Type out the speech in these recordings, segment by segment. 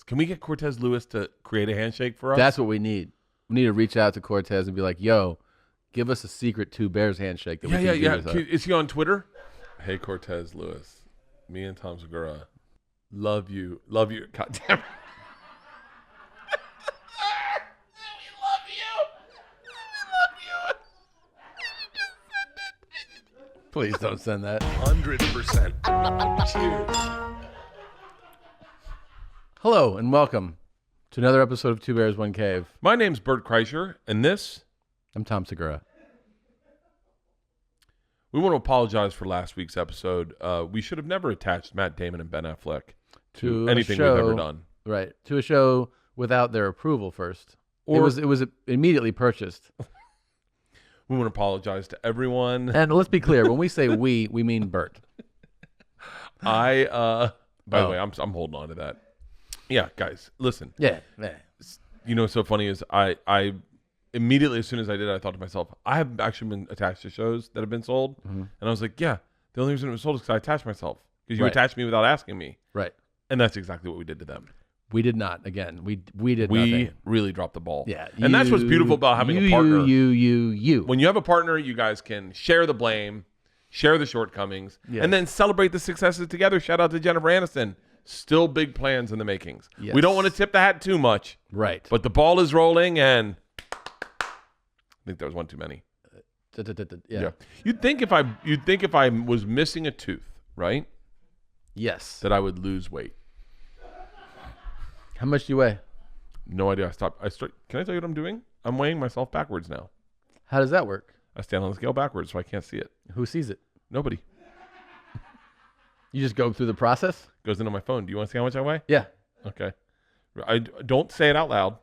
Can we get Cortez Lewis to create a handshake for us? That's what we need. We need to reach out to Cortez and be like, yo, give us a secret Two Bears handshake. That we can do Is he on Twitter? Hey, Cortez Lewis. Me and Tom Segura love you. Love you. God damn it. Please don't send that. 100%. Cheers. Hello and welcome to another episode of Two Bears, One Cave. My name's Bert Kreischer, and this... I'm Tom Segura. We want to apologize for last week's episode. We should have never attached Matt Damon and Ben Affleck to anything we've ever done. Right. To a show without their approval first. Or it was immediately purchased. We want to apologize to everyone. And let's be clear, when we say we mean Bert. By the way, I'm holding on to that. Yeah, guys, listen. Yeah. You know what's so funny is I immediately, as soon as I did, I thought to myself, I have actually been attached to shows that have been sold. Mm-hmm. And I was like, yeah, the only reason it was sold is because I attached myself. Because you attached me without asking me. Right. And that's exactly what we did to them. We did not. Again, we did nothing. We really dropped the ball. Yeah. And that's what's beautiful about having a partner. You. When you have a partner, you guys can share the blame, share the shortcomings, and then celebrate the successes together. Shout out to Jennifer Aniston. Still big plans in the makings. Yes. We don't want to tip the hat too much. Right. But the ball is rolling, and I think there was one too many. Yeah. You'd think if I was missing a tooth, right? Yes. That I would lose weight. How much do you weigh? No idea. Can I tell you what I'm doing? I'm weighing myself backwards now. How does that work? I stand on the scale backwards, so I can't see it. Who sees it? Nobody. You just go through the process? Goes into my phone. Do you want to see how much I weigh? Yeah. Okay. I don't say it out loud.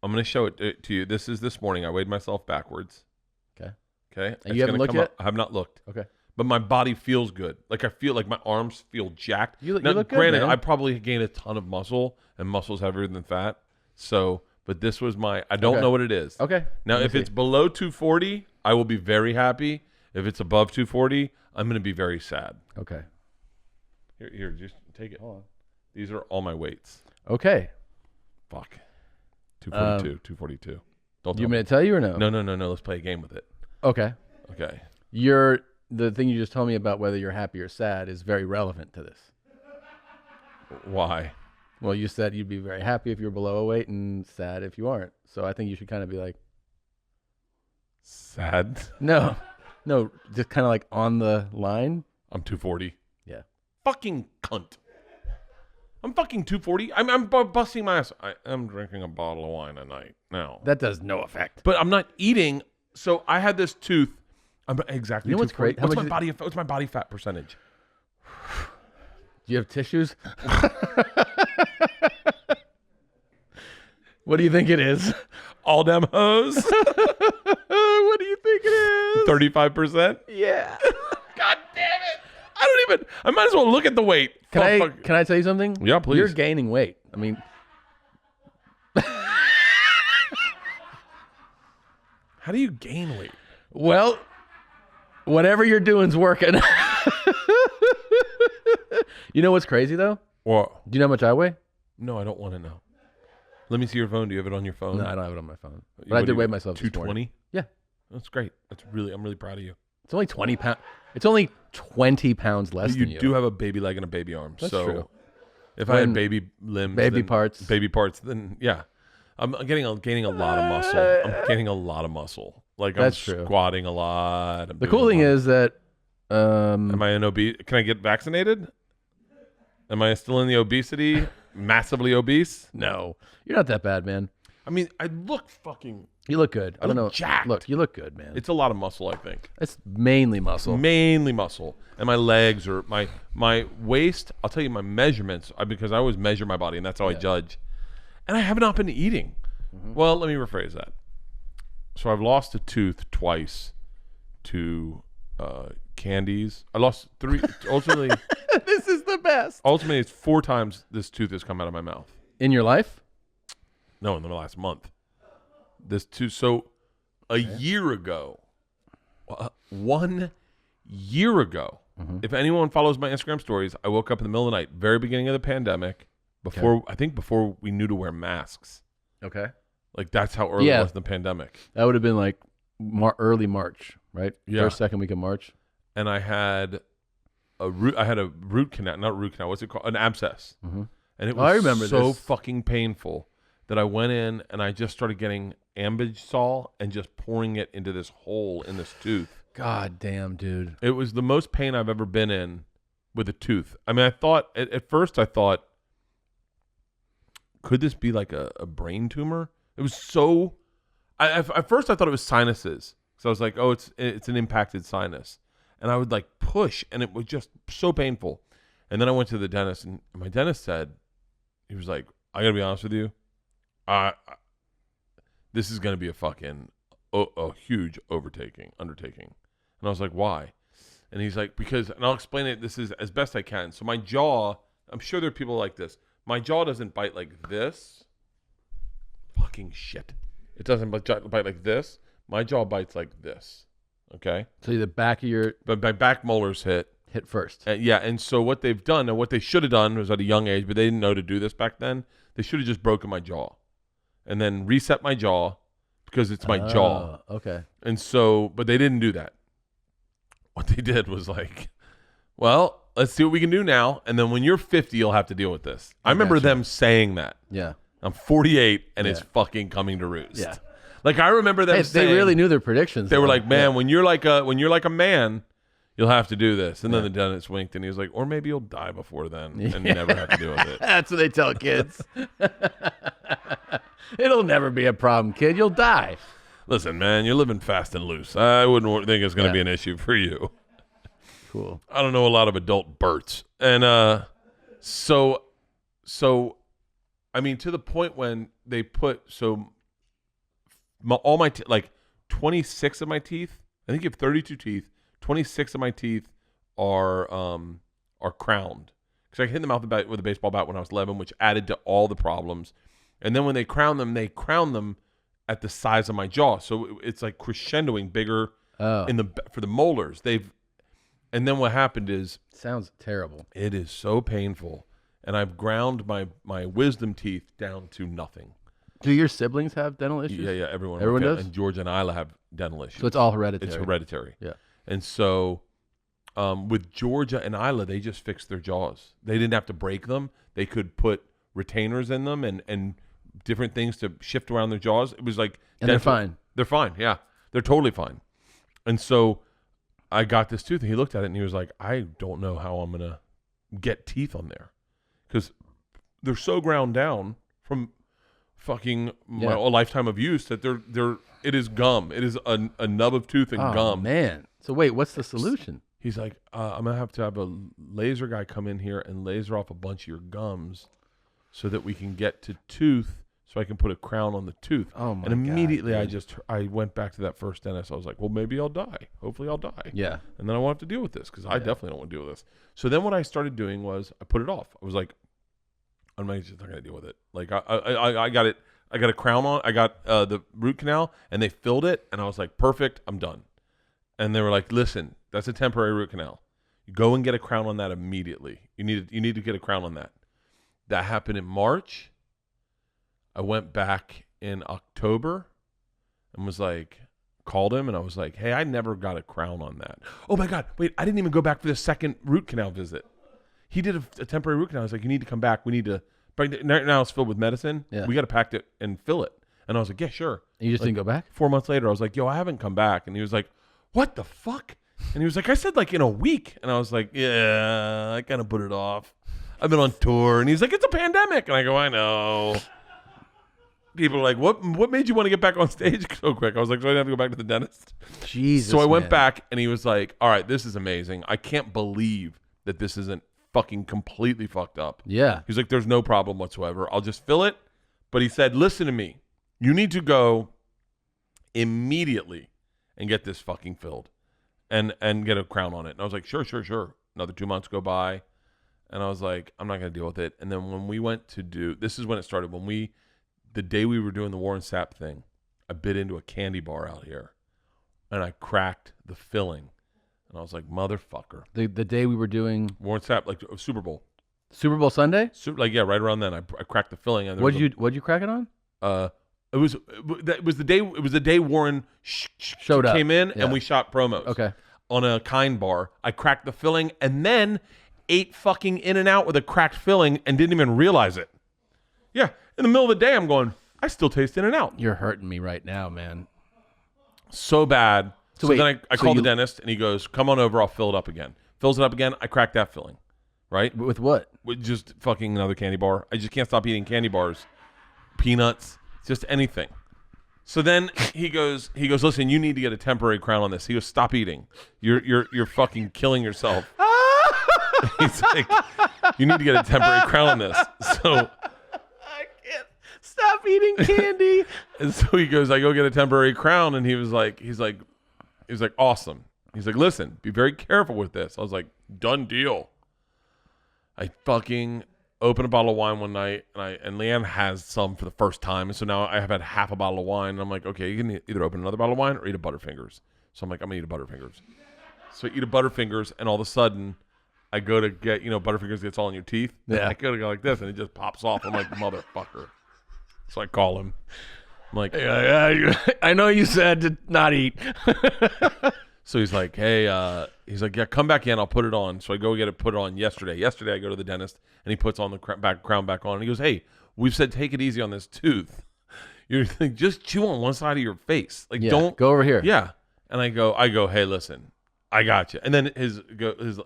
I'm going to show it to you. This is this morning. I weighed myself backwards. Okay. And you haven't looked yet? I have not looked. Okay. But my body feels good. Like I feel like my arms feel jacked. You look good, granted, man. I probably gained a ton of muscle, and muscle's heavier than fat. So, but this was I don't know what it is. Okay. Now, if it's below 240, I will be very happy. If it's above 240, I'm going to be very sad. Okay. Here, just take it. Hold on. These are all my weights. Okay. Fuck. 242, 242. Don't do you want me to tell you or no? No. Let's play a game with it. Okay. Okay. The thing you just told me about whether you're happy or sad is very relevant to this. Why? Well, you said you'd be very happy if you were below a weight and sad if you aren't. So I think you should kind of be like... Sad? No, just kind of like on the line. I'm 240. Yeah. Fucking cunt. I'm fucking 240. I'm busting my ass. I'm drinking a bottle of wine a night now. That does no effect. But I'm not eating. So I had this tooth. I'm exactly. You know what's great? What's my body fat percentage? Do you have tissues? What do you think it is? All them hoes. What do you think it is? 35%. Yeah. God damn it! I might as well look at the weight. Can I tell you something? Yeah, please. You're gaining weight. I mean, how do you gain weight? Well, whatever you're doing's working. You know what's crazy though? What? Do you know how much I weigh? No, I don't want to know. Let me see your phone. Do you have it on your phone? No, I don't have it on my phone. But I did weigh myself. 220? Yeah. That's great. I'm really proud of you. It's only 20 pounds. It's only 20 pouns less than you. You do have a baby leg and a baby arm. That's so true. If I had baby limbs, baby parts, then yeah. I'm gaining a lot of muscle. I'm gaining a lot of muscle. Like I'm squatting a lot. The cool thing is that am I an obese? Can I get vaccinated? Am I still in the obesity? Massively obese? No. You're not that bad, man. I mean, I look fucking... You look good. I don't know. Jacked. Look, you look good, man. It's a lot of muscle, I think. It's mainly muscle. Mainly muscle. And my legs or my waist, I'll tell you my measurements, because I always measure my body and that's how I judge. And I have not been eating. Mm-hmm. Well, let me rephrase that. So I've lost a tooth twice to candies. I lost 3. Ultimately, this is the best. Ultimately, it's 4 times this tooth has come out of my mouth. In your life? No, in the last month. This tooth. So a year ago, 1 year ago, If anyone follows my Instagram stories, I woke up in the middle of the night, very beginning of the pandemic, I think before we knew to wear masks. Okay. Like that's how early it was in the pandemic. That would have been like early March, right? Yeah. First, second week of March. And I had a root canal, not root canal. What's it called? An abscess. And it was I remember so this. fucking painful that I went in and I just started getting Ambisol and just pouring it into this hole in this tooth. God damn, dude. It was the most pain I've ever been in with a tooth. I mean, I thought at first, could this be like a brain tumor? It was so. At first, I thought it was sinuses. So I was like, oh, it's an impacted sinus, and I would like push, and it was just so painful. And then I went to the dentist, and my dentist said, he was like, I gotta be honest with you, this is gonna be a huge undertaking. And I was like, why? And he's like, because, and I'll explain it. This is as best I can. So my jaw, I'm sure there are people like this. My jaw doesn't bite like this. Fucking shit. It doesn't bite like this. My jaw bites like this. Okay? So the back of but my back molars hit first. Yeah, and so what they've done, and what they should have done was at a young age, but they didn't know to do this back then. They should have just broken my jaw and then reset my jaw because it's my jaw. Okay. And so, but they didn't do that. What they did was like, well, let's see what we can do now. And then when you're 50, you'll have to deal with this. I remember them saying that. Yeah. I'm 48 and it's fucking coming to roost. Yeah. Like I remember them saying, they really knew their predictions. They were like, man, when you're like a man, you'll have to do this. And then the dentist winked and he was like, or maybe you'll die before then and never have to deal with it. That's what they tell kids. It'll never be a problem, kid. You'll die. Listen, man, you're living fast and loose. I wouldn't think it's going to be an issue for you. Cool. I don't know a lot of adult Berts. And so I mean, to the point when they put, all my, like 26 of my teeth, I think you have 32 teeth, 26 of my teeth are crowned. Because I hit them out with a baseball bat when I was 11, which added to all the problems. And then when they crown them at the size of my jaw. So it's like crescendoing bigger for the molars. And then what happened is, sounds terrible. It is so painful, and I've ground my wisdom teeth down to nothing. Do your siblings have dental issues? Yeah, everyone does. And Georgia and Isla have dental issues. So it's all hereditary. It's hereditary. Yeah. And so, with Georgia and Isla, they just fixed their jaws. They didn't have to break them. They could put retainers in them and different things to shift around their jaws. It was like, and they're fine. They're fine. Yeah, they're totally fine. And so I got this tooth, and he looked at it, and he was like, I don't know how I'm gonna get teeth on there because they're so ground down from fucking my lifetime of use that it is gum. It is a nub of tooth and gum. Oh man. So wait, what's the solution? He's like, I'm gonna have to have a laser guy come in here and laser off a bunch of your gums so that we can get to tooth. So I can put a crown on the tooth. Oh my! And immediately God, I went back to that first dentist. I was like, well, maybe I'll die. Hopefully I'll die. Yeah. And then I won't have to deal with this because I definitely don't want to deal with this. So then what I started doing was I put it off. I was like, I'm just not gonna deal with it. Like I got it. I got a crown on. I got the root canal, and they filled it, and I was like, perfect. I'm done. And they were like, listen, that's a temporary root canal. You go and get a crown on that immediately. You need to get a crown on that. That happened in March. I went back in October and was like, called him and I was like, hey, I never got a crown on that. Oh my God, wait, I didn't even go back for the second root canal visit. He did a temporary root canal. I was like, you need to come back. We need to, right now it's filled with medicine. Yeah. We got to pack it and fill it. And I was like, yeah, sure. And you just didn't go back? 4 months later, I was like, yo, I haven't come back. And he was like, what the fuck? And he was like, I said like in a week. And I was like, yeah, I kind of put it off. I've been on tour. And he's like, it's a pandemic. And I go, I know. People are like, what made you want to get back on stage so quick? I was like, so I didn't have to go back to the dentist. Jesus. So I went back and he was like, all right, this is amazing. I can't believe that this isn't fucking completely fucked up. Yeah. He's like, there's no problem whatsoever. I'll just fill it. But he said, listen to me. You need to go immediately and get this fucking filled and get a crown on it. And I was like, sure. Another 2 months go by. And I was like, I'm not going to deal with it. And then when we went to this is when it started. The day we were doing the Warren Sapp thing, I bit into a candy bar out here and I cracked the filling. And I was like, motherfucker. The day we were doing What's that? Like Super Bowl. Super Bowl Sunday? Like yeah, right around then I cracked the filling. And What'd you crack it on? It was the day. It was the day Warren Showed up. came in and we shot promos. Okay. On a Kind bar, I cracked the filling and then ate fucking In-N-Out with a cracked filling and didn't even realize it. Yeah, in the middle of the day, I'm going, I still taste In-N-Out. You're hurting me right now, man. So bad. So wait, then I called the dentist and he goes, come on over, I'll fill it up again. Fills it up again, I cracked that filling. Right? With what? With just fucking another candy bar. I just can't stop eating candy bars. Peanuts, just anything. So then he goes, listen, you need to get a temporary crown on this. He goes, stop eating. You're fucking killing yourself. He's like, you need to get a temporary crown on this. So I can't stop eating candy. And so he goes, I go get a temporary crown, and he's like, awesome. He's like, listen, be very careful with this. I was like, done deal. I fucking open a bottle of wine one night, and Leanne has some for the first time, and so now I have had half a bottle of wine, and I'm like, okay, you can either open another bottle of wine or eat a Butterfingers. So I'm like, I'm gonna eat a Butterfingers. So I eat a Butterfingers, and all of a sudden, I go to get, Butterfingers gets all in your teeth. Yeah. I go like this, and it just pops off. I'm like, motherfucker. So I call him. I'm like, I know you said to not eat. So he's like, hey, yeah, come back in. I'll put it on. So I go get it put on yesterday. Yesterday I go to the dentist, and he puts on the crown back on. And he goes, hey, we've said take it easy on this tooth. You're like, just chew on one side of your face. Like, don't go over here. Yeah. And I go, hey, listen, I got you. And then his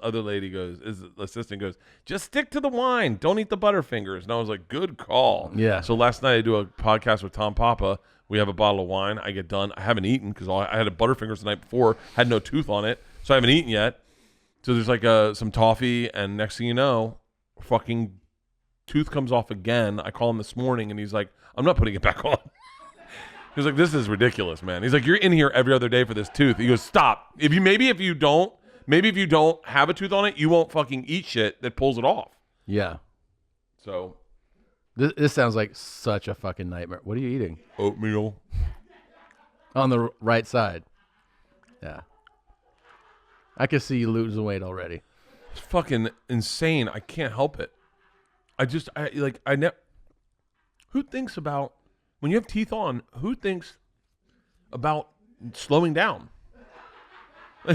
other lady goes, his assistant goes, just stick to the wine. Don't eat the Butterfingers. And I was like, good call. Yeah. So last night I do a podcast with Tom Papa. We have a bottle of wine. I get done. I haven't eaten because I had a Butterfingers the night before. Had no tooth on it. So I haven't eaten yet. So there's like some toffee. And next thing you know, fucking tooth comes off again. I call him this morning and he's like, I'm not putting it back on. He's like, this is ridiculous, man. He's like, you're in here every other day for this tooth. He goes, stop. If you don't have a tooth on it, you won't fucking eat shit that pulls it off. Yeah. So this sounds like such a fucking nightmare. What are you eating? Oatmeal. On the right side. Yeah. I can see you losing weight already. It's fucking insane. I can't help it. Who thinks about, when you have teeth on, who thinks about slowing down? I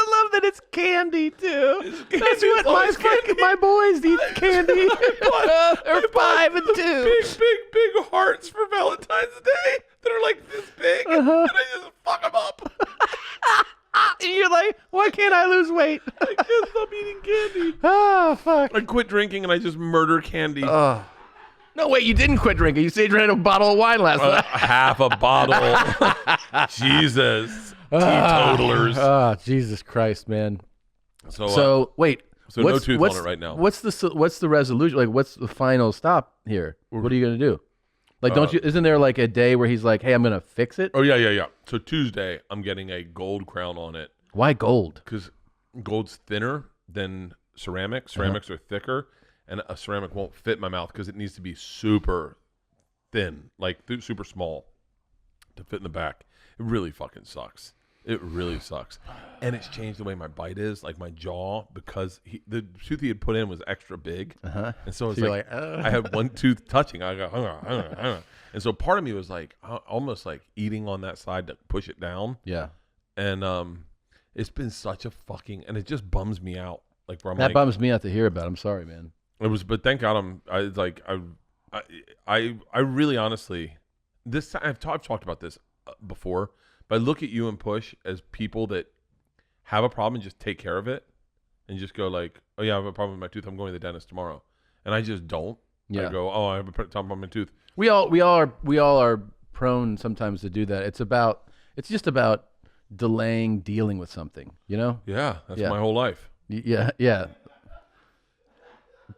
love that it's candy too. That's what my boys eat candy. They're 5 and 2. Big hearts for Valentine's Day that are like this big, and I just fuck them up. And you're like, why can't I lose weight? I can't stop eating candy. Oh, fuck. I quit drinking and I just murder candy. No, wait, you didn't quit drinking. You said you drank a bottle of wine last night. Half a bottle. Jesus. Teetotalers. Oh, Jesus Christ, man. So wait. So no tooth on it right now. What's the resolution? Like, what's the final stop here? What are you going to do? Like, isn't there like a day where he's like, hey, I'm going to fix it? Oh, yeah. So Tuesday, I'm getting a gold crown on it. Why gold? Because gold's thinner than ceramic. Ceramics are thicker, and a ceramic won't fit in my mouth because it needs to be super thin, like super small to fit in the back. It really fucking sucks. It really sucks. And it's changed the way my bite is, like my jaw, because the tooth he had put in was extra big. And so it's like I had one tooth touching. I go, and so part of me was like almost like eating on that side to push it down. Yeah. And it's been such a fucking, and it just bums me out. Like where I'm that bums me out to hear about. I'm sorry, man. It was, but thank God I really honestly, this I've talked about this before. But I look at you and Push as people that have a problem and just take care of it and just go like, oh yeah, I have a problem with my tooth. I'm going to the dentist tomorrow. And I just don't. Yeah. I go, oh, I have a problem with my tooth. We all are prone sometimes to do that. It's just about delaying dealing with something, you know? Yeah. That's my whole life. Yeah.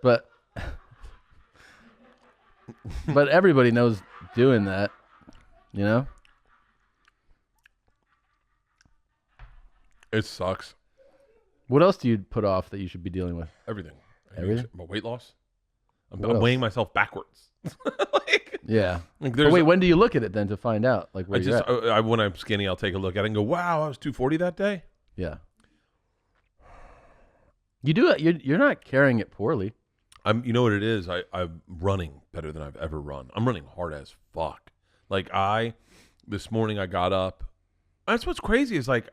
But everybody knows doing that, you know? It sucks. What else do you put off that you should be dealing with? Everything. Everything? My weight loss. I'm What weighing else? myself backwards. Yeah. Like But wait, when do you look at it then to find out like where you're at? when I'm skinny, I'll take a look at it and go, wow, I was 240 that day. Yeah. You do it. You're not carrying it poorly. You know what it is? I'm running better than I've ever run. I'm running hard as fuck. Like this morning I got up. That's what's crazy is like,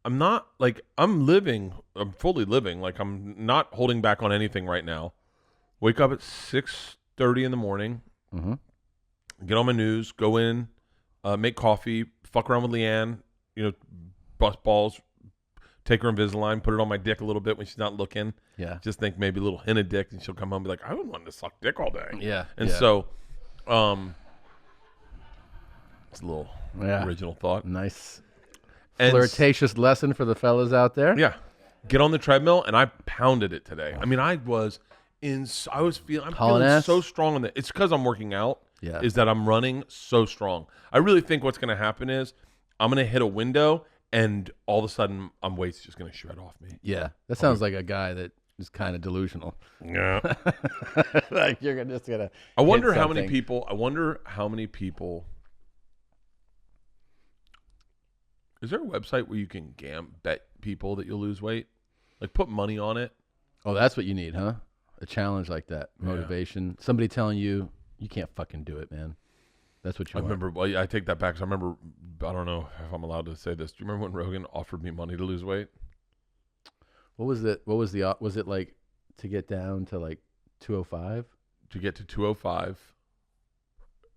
I'm fully living. Like I'm not holding back on anything right now. Wake up at 6:30 in the morning, get on my news, go in, make coffee, fuck around with Leanne, bust balls, take her Invisalign, put it on my dick a little bit when she's not looking. Yeah. Just think maybe a little hint of dick, and she'll come home and be like, I wouldn't want to suck dick all day. Yeah. And so, it's a little original thought. Nice. And Flirtatious lesson for the fellas out there. Yeah. Get on the treadmill, and I pounded it today. I mean, I'm feeling so strong on it. It's because I'm working out. Yeah. Is that I'm running so strong. I really think what's going to happen is I'm going to hit a window, and all of a sudden, weight's just going to shred off me. Yeah. That sounds like a guy that is kind of delusional. Yeah. Like you're just gonna. I wonder how many people. Is there a website where you can bet people that you'll lose weight? Like put money on it? Oh, that's what you need, huh? A challenge like that. Motivation. Yeah. Somebody telling you can't fucking do it, man. That's what you want. Remember, well, I take that back. Cause I remember, I don't know if I'm allowed to say this. Do you remember when Rogan offered me money to lose weight? What was it? Was it like to get down to like 205? To get to 205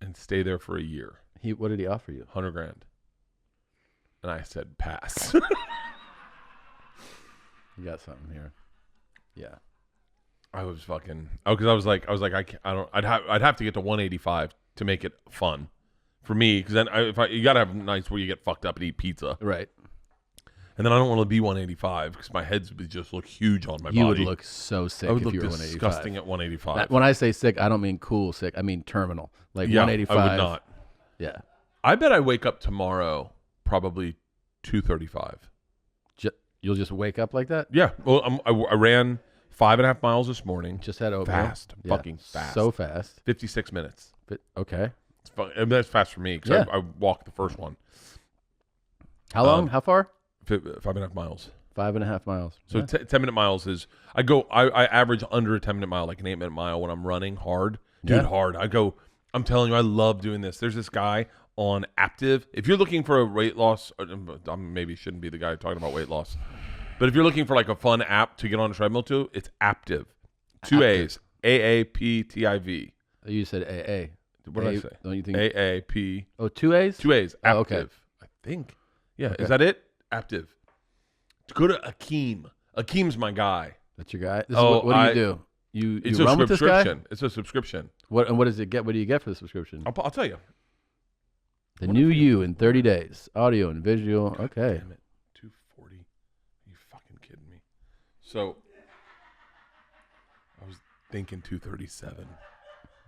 and stay there for a year. What did he offer you? $100,000. And I said, pass. You got something here. Yeah. I was fucking, because I was like, I'd have to get to 185 to make it fun for me. Because then you got to have nights where you get fucked up and eat pizza. Right. And then I don't want to be 185 because my head would just look huge on my body. You would look so sick if you were 185. Disgusting at 185. When I say sick, I don't mean cool sick. I mean terminal. Like 185. I would not. Yeah. I bet I wake up tomorrow probably 235. You'll just wake up like that? Yeah. Well, I ran 5.5 miles this morning. Just had oatmeal. Fast. Yeah. Fucking fast. So fast. 56 minutes. Okay. That's fast for me because I walked the first one. How long? How far? 5.5 miles. 5.5 miles. So 10-minute miles is I average under a 10-minute mile, like an 8-minute mile when I'm running hard. Dude, hard. I'm telling you, I love doing this. There's this guy on Active. If you're looking for a weight loss, I maybe shouldn't be the guy talking about weight loss. But if you're looking for like a fun app to get on a treadmill to, it's Active. 2 A's. AAPTIV. You said AA. What did I say? Don't you think? AAP. Oh, 2 A's? 2 A's. Active. Oh, okay. I think. Yeah. Okay. Is that it? Active. Go to Akeem. Akeem's my guy. That's your guy? What do you do? You run with this guy? It's a subscription. What does it get? What do you get for the subscription? I'll tell you. The new you in 30 days. Audio and visual. God okay. Damn it. 240. Are you fucking kidding me? So I was thinking 237.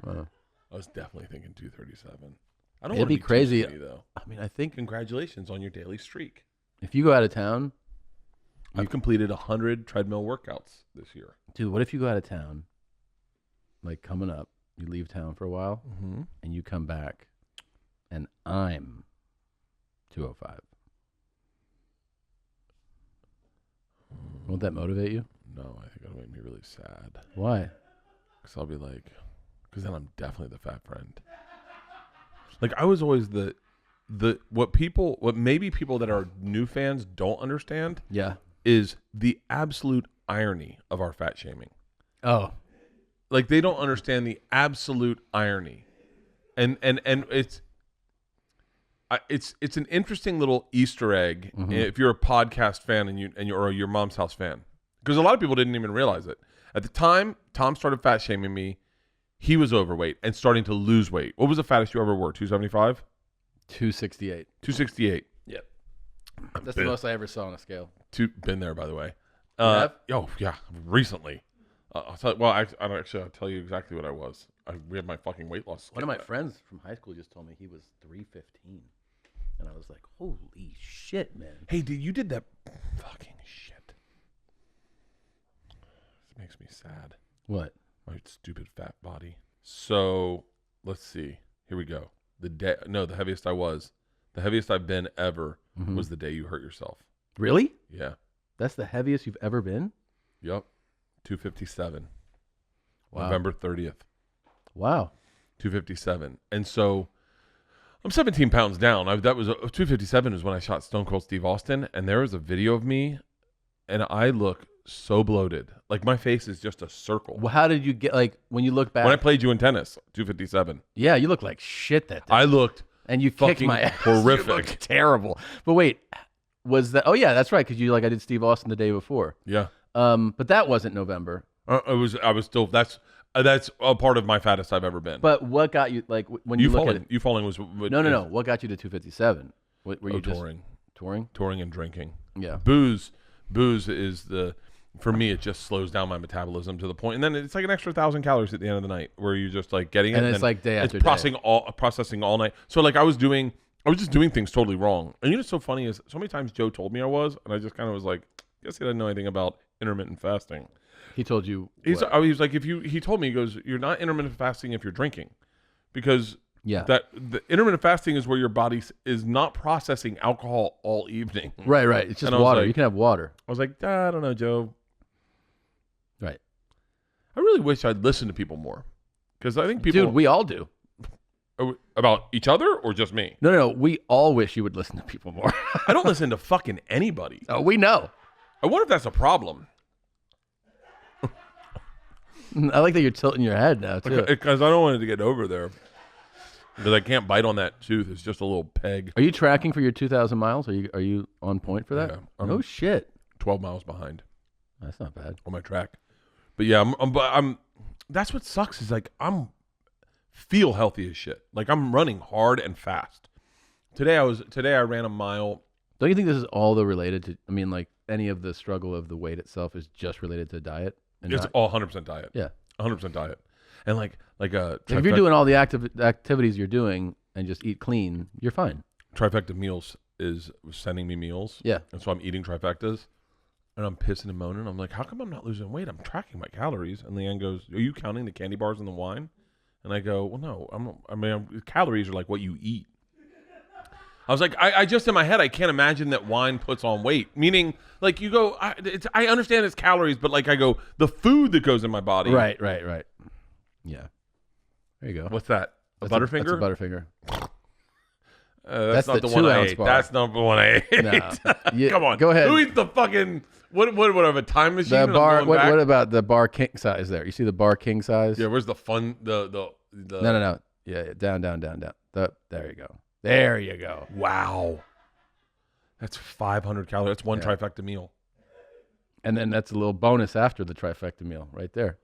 Wow. I was definitely thinking 237. I don't It'd want to be crazy. Too skinny, though. I mean, I think Congratulations on your daily streak. if you go out of town, I've completed 100 treadmill workouts this year. dude, what if you go out of town, like coming up, you leave town for a while, and you come back, and I'm 205. Won't that motivate you? No, I think it'll make me really sad. Why? Because I'll be like, because then I'm definitely the fat friend. Like I was always what maybe people that are new fans don't understand. Yeah. Is the absolute irony of our fat shaming. Oh. Like they don't understand the absolute irony. And it's an interesting little Easter egg if you're a podcast fan and you're your Mom's House fan. Because a lot of people didn't even realize it. At the time Tom started fat shaming me, he was overweight and starting to lose weight. What was the fattest you ever were? 275? 268. 268. Yep. That's the most I ever saw on a scale. Been there, by the way. Have? Oh, yeah, recently. I'll tell you exactly what I was. We had my fucking weight loss. One of my friends from high school just told me he was 315. And I was like, holy shit, man. Hey, dude, you did that fucking shit. makes me sad. What? My stupid fat body. So let's see. Here we go. The heaviest I've been ever was the day you hurt yourself. Really? Yeah. That's the heaviest you've ever been? Yep. 257. Wow. November 30th. Wow. 257. And so I'm 17 pounds down. 257 is when I shot Stone Cold Steve Austin, and there was a video of me, and I look so bloated. Like my face is just a circle. Well, how did you get, like, when you look back? When I played you in tennis, 257. Yeah, you look like shit that day. I looked and you kicked fucking my ass. horrific. You looked terrible. But wait, was that? Oh yeah, that's right. Because I did Steve Austin the day before. Yeah. But that wasn't November. I was still. That's a part of my fattest I've ever been. But what got you, like, when you look at it? You falling was No. What got you to 257? Were you just touring and drinking? Yeah. Booze is for me, it just slows down my metabolism to the point, and then it's like an extra 1,000 calories at the end of the night where you're just like getting it, and it's like day after day. Processing all night. So like I was just doing things totally wrong. And you know what's so funny is so many times Joe told me I was, and I just kind of was like, I guess he doesn't know anything about intermittent fasting. He told you. He was like, he told me, he goes, you're not intermittent fasting if you're drinking, because that the intermittent fasting is where your body is not processing alcohol all evening. Right. It's just water. Like, you can have water. I was like, I don't know, Joe. Right. I really wish I'd listen to people more, because I think people. Dude, we all do. About each other or just me? No. We all wish you would listen to people more. I don't listen to fucking anybody. Oh, we know. I wonder if that's a problem. I like that you're tilting your head now too. Because I don't want it to get over there. Because I can't bite on that tooth. It's just a little peg. Are you tracking for your 2,000 miles? Are you on point for that? Yeah. Oh shit. 12 miles behind. That's not bad. On my track. But yeah, I'm that's what sucks is like feel healthy as shit. Like I'm running hard and fast. Today I ran a mile. Don't you think this is all related to, I mean, like any of the struggle of the weight itself is just related to diet? It's all 100% diet. Yeah. 100% diet. And like if you're doing all the activities you're doing and just eat clean, you're fine. Trifecta Meals is sending me meals. Yeah. And so I'm eating trifectas. And I'm pissing and moaning. I'm like, how come I'm not losing weight? I'm tracking my calories. And Leanne goes, are you counting the candy bars and the wine? And I go, well, no. Calories are like what you eat. I was like, I just in my head, I can't imagine that wine puts on weight. Meaning, like you go, I understand it's calories, but like I go, the food that goes in my body. Right. Yeah. There you go. What's that? A Butterfinger? That's a Butterfinger. That's not the one I ate. That's not the one I ate. No. Come on. Go ahead. Who eats the fucking... What have a time machine? The bar. What about the bar king size there? You see the bar king size? Yeah. Where's the fun? The No. Yeah. Down. There you go. Wow. That's 500 calories. That's one trifecta meal. And then that's a little bonus after the trifecta meal right there.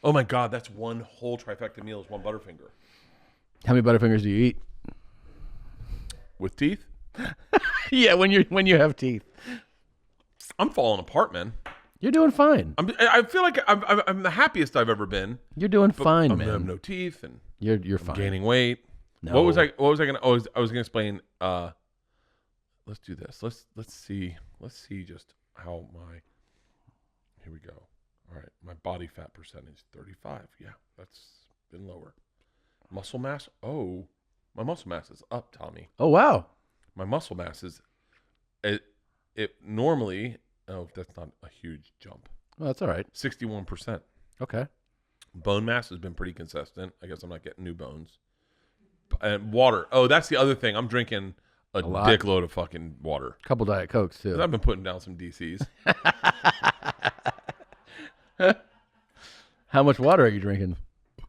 Oh my God. That's one whole trifecta meal is one Butterfinger. How many Butterfingers do you eat? With teeth? Yeah. When you have teeth. I'm falling apart, man. You're doing fine. I feel like I'm the happiest I've ever been. You're doing fine, man. I have no teeth, and you're fine. Gaining weight. No. What was I gonna? I was gonna explain. Let's do this. Let's see just how my. Here we go. All right, my body fat percentage 35. Yeah, that's been lower. Muscle mass. Oh, my muscle mass is up, Tommy. Oh wow. My muscle mass is. It normally. Oh, that's not a huge jump. Well, that's all right. 61%. Okay. Bone mass has been pretty consistent. I guess I'm not getting new bones. And water. Oh, that's the other thing. I'm drinking a dickload of fucking water. A couple Diet Cokes, too. I've been putting down some DCs. How much water are you drinking?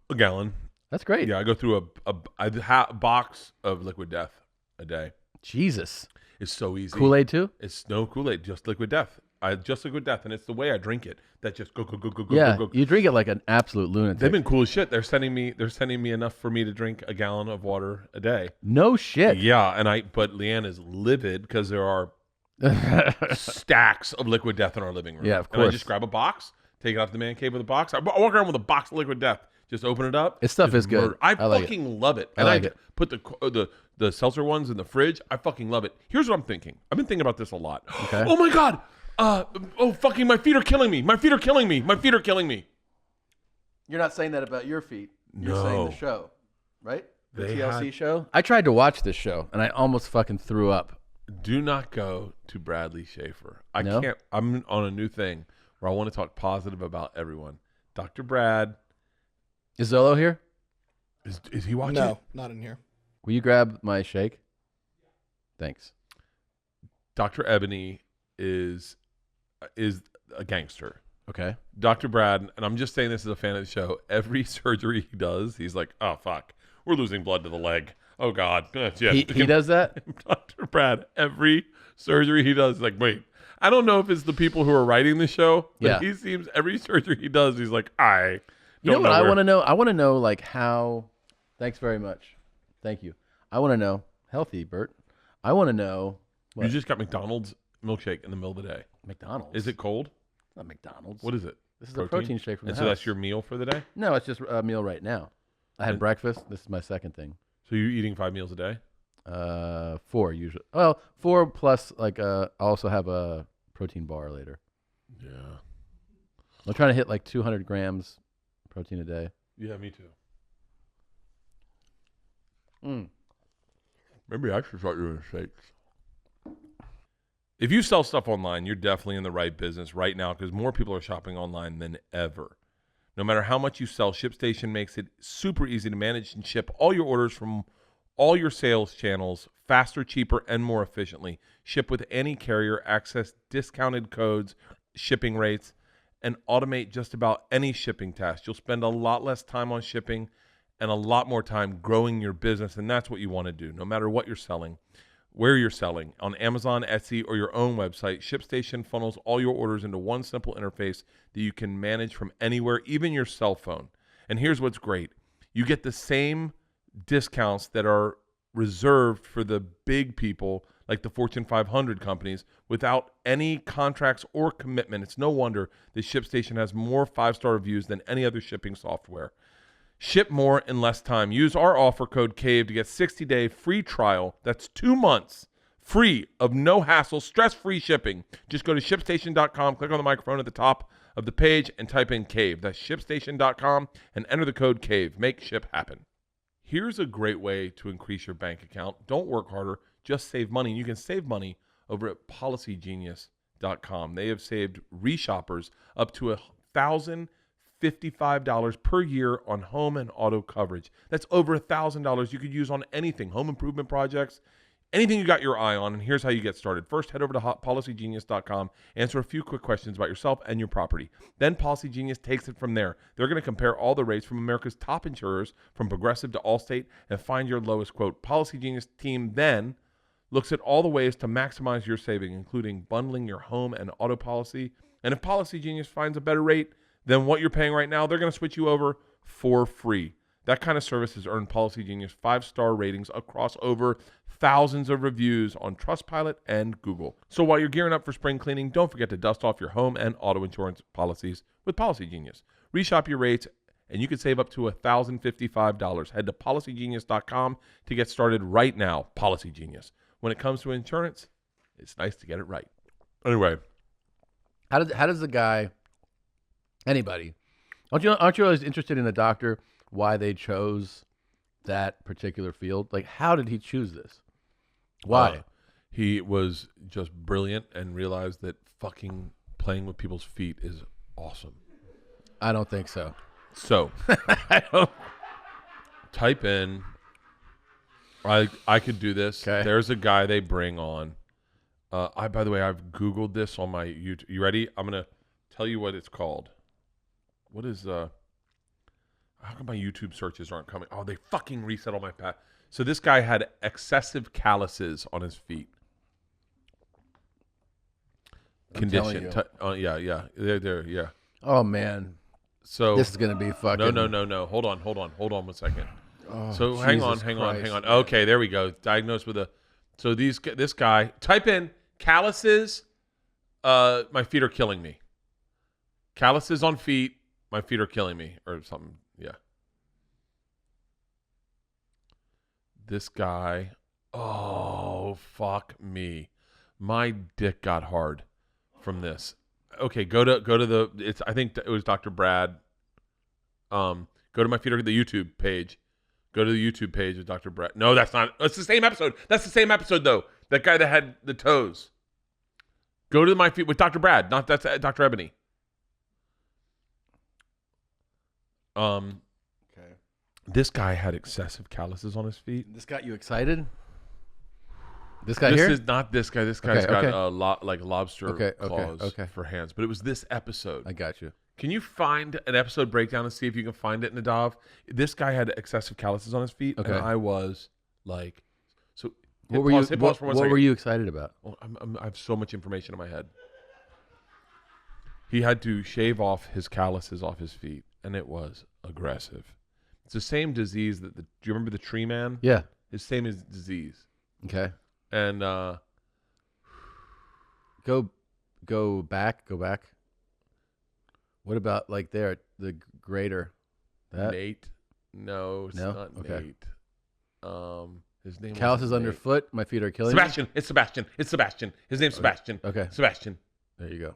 A gallon. That's great. Yeah, I go through a box of Liquid Death a day. Jesus. It's so easy. Kool-Aid, too? It's no Kool-Aid, just Liquid Death. Just Liquid Death, and it's the way I drink it that just go. Yeah, you drink it like an absolute lunatic. They've been cool as shit. They're sending me enough for me to drink a gallon of water a day. No shit. Yeah, but Leanne is livid because there are stacks of Liquid Death in our living room. Yeah, of course. And I just grab a box, take it off the man cave with a box. I walk around with a box of Liquid Death. Just open it up. This stuff is good. I fucking love it. And I like it. Put the seltzer ones in the fridge. I fucking love it. Here's what I'm thinking. I've been thinking about this a lot. Okay. Oh my God. fucking, my feet are killing me. My feet are killing me. My feet are killing me. You're not saying that about your feet. You're saying the show, right? The They TLC show. I tried to watch this show, and I almost fucking threw up. Do not go to Bradley Schaefer. I No? can't. I'm on a new thing where I want to talk positive about everyone. Dr. Brad. Is Zolo here? Is he watching? No, not in here. Will you grab my shake? Thanks. Dr. Ebony is a gangster. Okay. Dr. Brad, and I'm just saying this as a fan of the show, every surgery he does, he's like, oh, fuck. We're losing blood to the leg. Oh, God. Yeah. He does that? Dr. Brad, every surgery he does, like, wait. I don't know if it's the people who are writing the show, but he seems, every surgery he does, he's like, I You know what I want to know? I want to know, like, how. Thanks very much. Thank you. I want to know. Healthy, Bert. I want to know. You just got McDonald's milkshake in the middle of the day. McDonald's. Is it cold? Not McDonald's. What is it? This is a protein shake from the And house. so that's your meal for the day? No, it's just a meal right now. I had breakfast. This is my second thing. So you're eating 5 meals a day? 4 usually. Well, 4 plus, like, I also have a protein bar later. Yeah. I'm trying to hit like 200 grams protein a day. Yeah, me too. Maybe I should start doing shakes. If you sell stuff online, you're definitely in the right business right now because more people are shopping online than ever. No matter how much you sell, ShipStation makes it super easy to manage and ship all your orders from all your sales channels faster, cheaper, and more efficiently. Ship with any carrier, access discounted codes, shipping rates, and automate just about any shipping task. You'll spend a lot less time on shipping and a lot more time growing your business, and that's what you want to do, no matter what you're selling, where you're selling, on Amazon, Etsy, or your own website. ShipStation funnels all your orders into one simple interface that you can manage from anywhere, even your cell phone. And here's what's great. You get the same discounts that are reserved for the big people, like the Fortune 500 companies, without any contracts or commitment. It's no wonder that ShipStation has more 5-star reviews than any other shipping software. Ship more in less time. Use our offer code CAVE to get 60-day free trial. That's 2 months free of no hassle, stress-free shipping. Just go to ShipStation.com, click on the microphone at the top of the page, and type in CAVE. That's ShipStation.com and enter the code CAVE. Make ship happen. Here's a great way to increase your bank account. Don't work harder, just save money. And you can save money over at PolicyGenius.com. They have saved reshoppers up to $1,055 per year on home and auto coverage. That's over $1,000 you could use on anything, home improvement projects, anything you got your eye on. And here's how you get started. First, head over to PolicyGenius.com, answer a few quick questions about yourself and your property. Then Policy Genius takes it from there. They're going to compare all the rates from America's top insurers, from Progressive to Allstate, and find your lowest quote. Policy Genius team then looks at all the ways to maximize your saving, including bundling your home and auto policy. And if Policy Genius finds a better rate than what you're paying right now, they're going to switch you over for free. That kind of service has earned Policy Genius 5-star ratings across over thousands of reviews on Trustpilot and Google. So while you're gearing up for spring cleaning, don't forget to dust off your home and auto insurance policies with Policy Genius. Reshop your rates, and you can save up to $1,055. Head to PolicyGenius.com to get started right now. Policy Genius. When it comes to insurance, it's nice to get it right. Anyway. How does the guy, anybody, aren't you always interested in a doctor, why they chose that particular field? Like, how did he choose this? Why? He was just brilliant and realized that fucking playing with people's feet is awesome. I don't think so. So, type in, I could do this. Okay. There's a guy they bring on. By the way, I've Googled this on my YouTube. You ready? I'm going to tell you what it's called. What is, how come my YouTube searches aren't coming? Oh, they fucking reset all my path. So this guy had excessive calluses on his feet. Condition. Yeah. There, yeah. Oh, man. So This is going to be fucking... No. Hold on 1 second. Oh, So hang on. Okay, there we go. Diagnosed with this guy, type in calluses, my feet are killing me. Calluses on feet, my feet are killing me, or something. Yeah. This guy, oh, fuck me. My dick got hard from this. Okay, go to the. It's I think it was Dr. Brad. Go to my feet or the YouTube page. Go to the YouTube page of Dr. Brad. No, that's not. That's the same episode. That's the same episode though. That guy that had the toes. Go to my feet with Dr. Brad. Not that's Dr. Ebony. Okay. This guy had excessive calluses on his feet. This got you excited? This guy This here? is not this guy. This guy's Okay, got okay. a lot like lobster claws okay. for hands. But it was this episode. I got you. Can you find an episode breakdown and see if you can find it, Nadav? This guy had excessive calluses on his feet, Okay. and I was like, so. What Hit pause for 1 second. were you excited about? Oh, I have so much information in my head. He had to shave off his calluses off his feet, and it was aggressive. It's the same disease that do you remember the tree man? Yeah. It's the same as disease. Okay. And Go back. What about like there, the grater? That Nate? No, it's No? not Okay. Nate. His name calluses wasn't Nate. underfoot. My feet are killing Sebastian. It's Sebastian. It's Sebastian. His name's Sebastian. me. Okay. Sebastian. There you go.